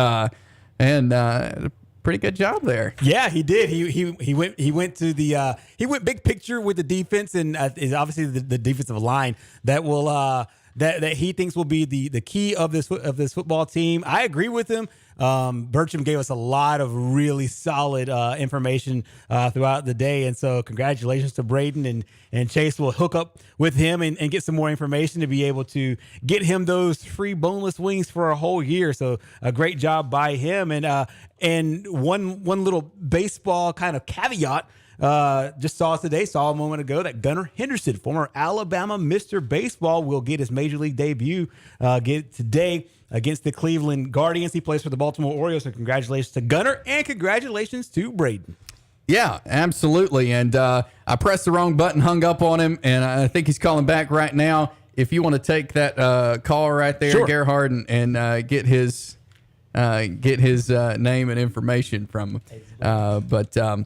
C: pretty good job there.
B: Yeah, he did. He went to the he went big picture with the defense, and is obviously the defensive line that will that he thinks will be the key of this football team. I agree with him. Burcham gave us a lot of really solid information throughout the day, and so congratulations to Brayden, and Chase will hook up with him and get some more information to be able to get him those free boneless wings for a whole year. So a great job by him, and one little baseball kind of caveat. Just saw a moment ago that Gunnar Henderson, former Alabama Mr. Baseball, will get his major league debut today against the Cleveland Guardians. He plays for the Baltimore Orioles, so congratulations to Gunnar and congratulations to Brayden.
C: Yeah, absolutely. And I pressed the wrong button, hung up on him, and I think he's calling back right now. If you want to take that call right there, sure. Gerhard, and get his name and information from him.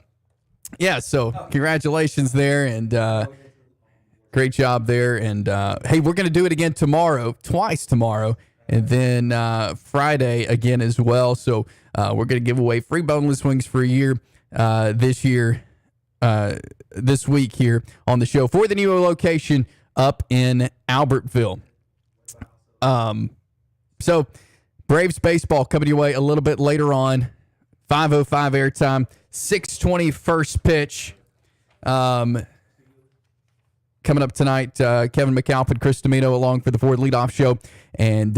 C: Yeah, so congratulations there, and great job there. And hey, we're going to do it again twice tomorrow, and then Friday again as well. So we're going to give away free boneless wings for a year this week here on the show for the new location up in Albertville. So Braves baseball coming your way a little bit later on. 5:05 airtime, 6:20 first pitch. Coming up tonight, Kevin McAlpin, Chris Domino along for the Ford Leadoff Show. And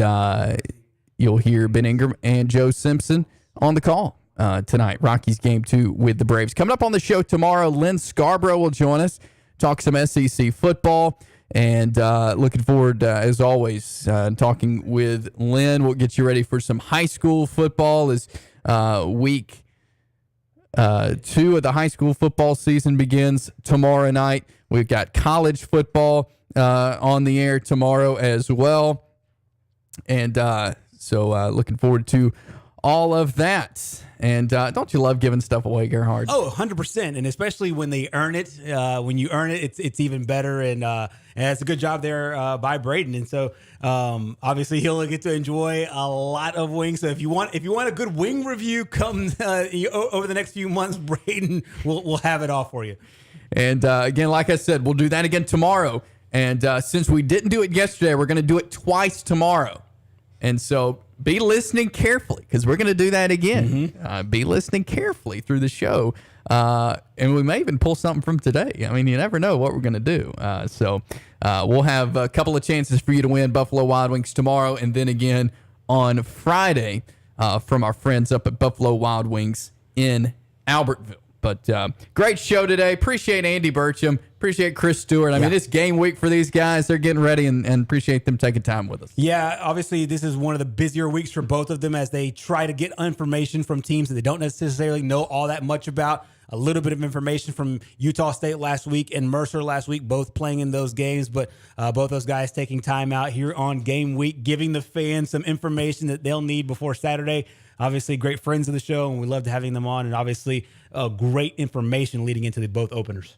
C: you'll hear Ben Ingram and Joe Simpson on the call tonight. Rockies Game 2 with the Braves. Coming up on the show tomorrow, Lynn Scarborough will join us, talk some SEC football. And looking forward, as always, talking with Lynn. We'll get you ready for some high school football as week 2 of the high school football season begins tomorrow night. We've got college football on the air tomorrow as well. And so looking forward to all of that. And don't you love giving stuff away, Gerhard?
B: Oh, 100%. And especially when they earn it. When you earn it, it's even better. And it's a good job there by Braden. And so obviously he'll get to enjoy a lot of wings. So if you want a good wing review come over the next few months, Braden will have it all for you.
C: And again, like I said, we'll do that again tomorrow. And since we didn't do it yesterday, we're going to do it twice tomorrow. And so be listening carefully, because we're going to do that again. Be listening carefully through the show. And we may even pull something from today. I mean, you never know what we're going to do. So we'll have a couple of chances for you to win Buffalo Wild Wings tomorrow, and then again on Friday from our friends up at Buffalo Wild Wings in Albertville. But great show today. Appreciate Andy Burcham. Appreciate Chris Stewart. I mean, it's game week for these guys. They're getting ready, and appreciate them taking time with us.
B: Yeah, obviously this is one of the busier weeks for both of them as they try to get information from teams that they don't necessarily know all that much about. A little bit of information from Utah State last week and Mercer last week, both playing in those games. But both those guys taking time out here on game week, giving the fans some information that they'll need before Saturday. Obviously, great friends of the show, and we loved having them on. And obviously, great information leading into both openers.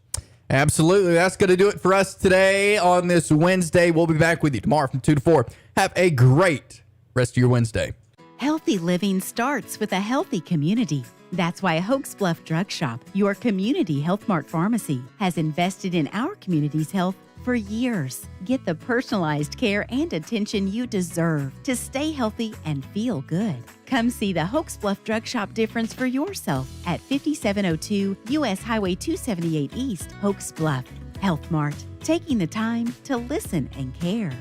C: Absolutely. That's going to do it for us today on this Wednesday. We'll be back with you tomorrow from 2 to 4. Have a great rest of your Wednesday.
G: Healthy living starts with a healthy community. That's why Hoax Bluff Drug Shop, your community Health Mart pharmacy, has invested in our community's health for years. Get the personalized care and attention you deserve to stay healthy and feel good. Come see the Hoax Bluff Drug Shop difference for yourself at 5702 U.S. Highway 278 East, Hoax Bluff. Health Mart, taking the time to listen and care.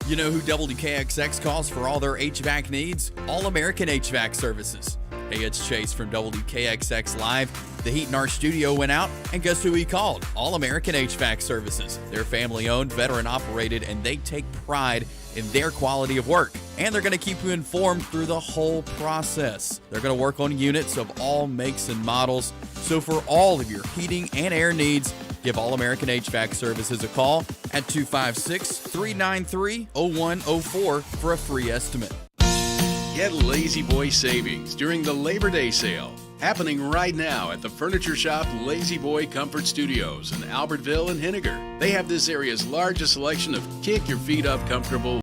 C: You know who WKXX calls for all their HVAC needs? All American HVAC Services. Hey, it's Chase from WKXX Live. The heat in our studio went out, and guess who he called? All American HVAC Services. They're family-owned, veteran-operated, and they take pride in their quality of work. And they're going to keep you informed through the whole process. They're going to work on units of all makes and models. So for all of your heating and air needs, give All American HVAC Services a call at 256-393-0104 for a free estimate.
S: Get Lazy Boy savings during the Labor Day sale. Happening right now at the furniture shop Lazy Boy Comfort Studios in Albertville and Henniger. They have this area's largest selection of kick your feet up comfortable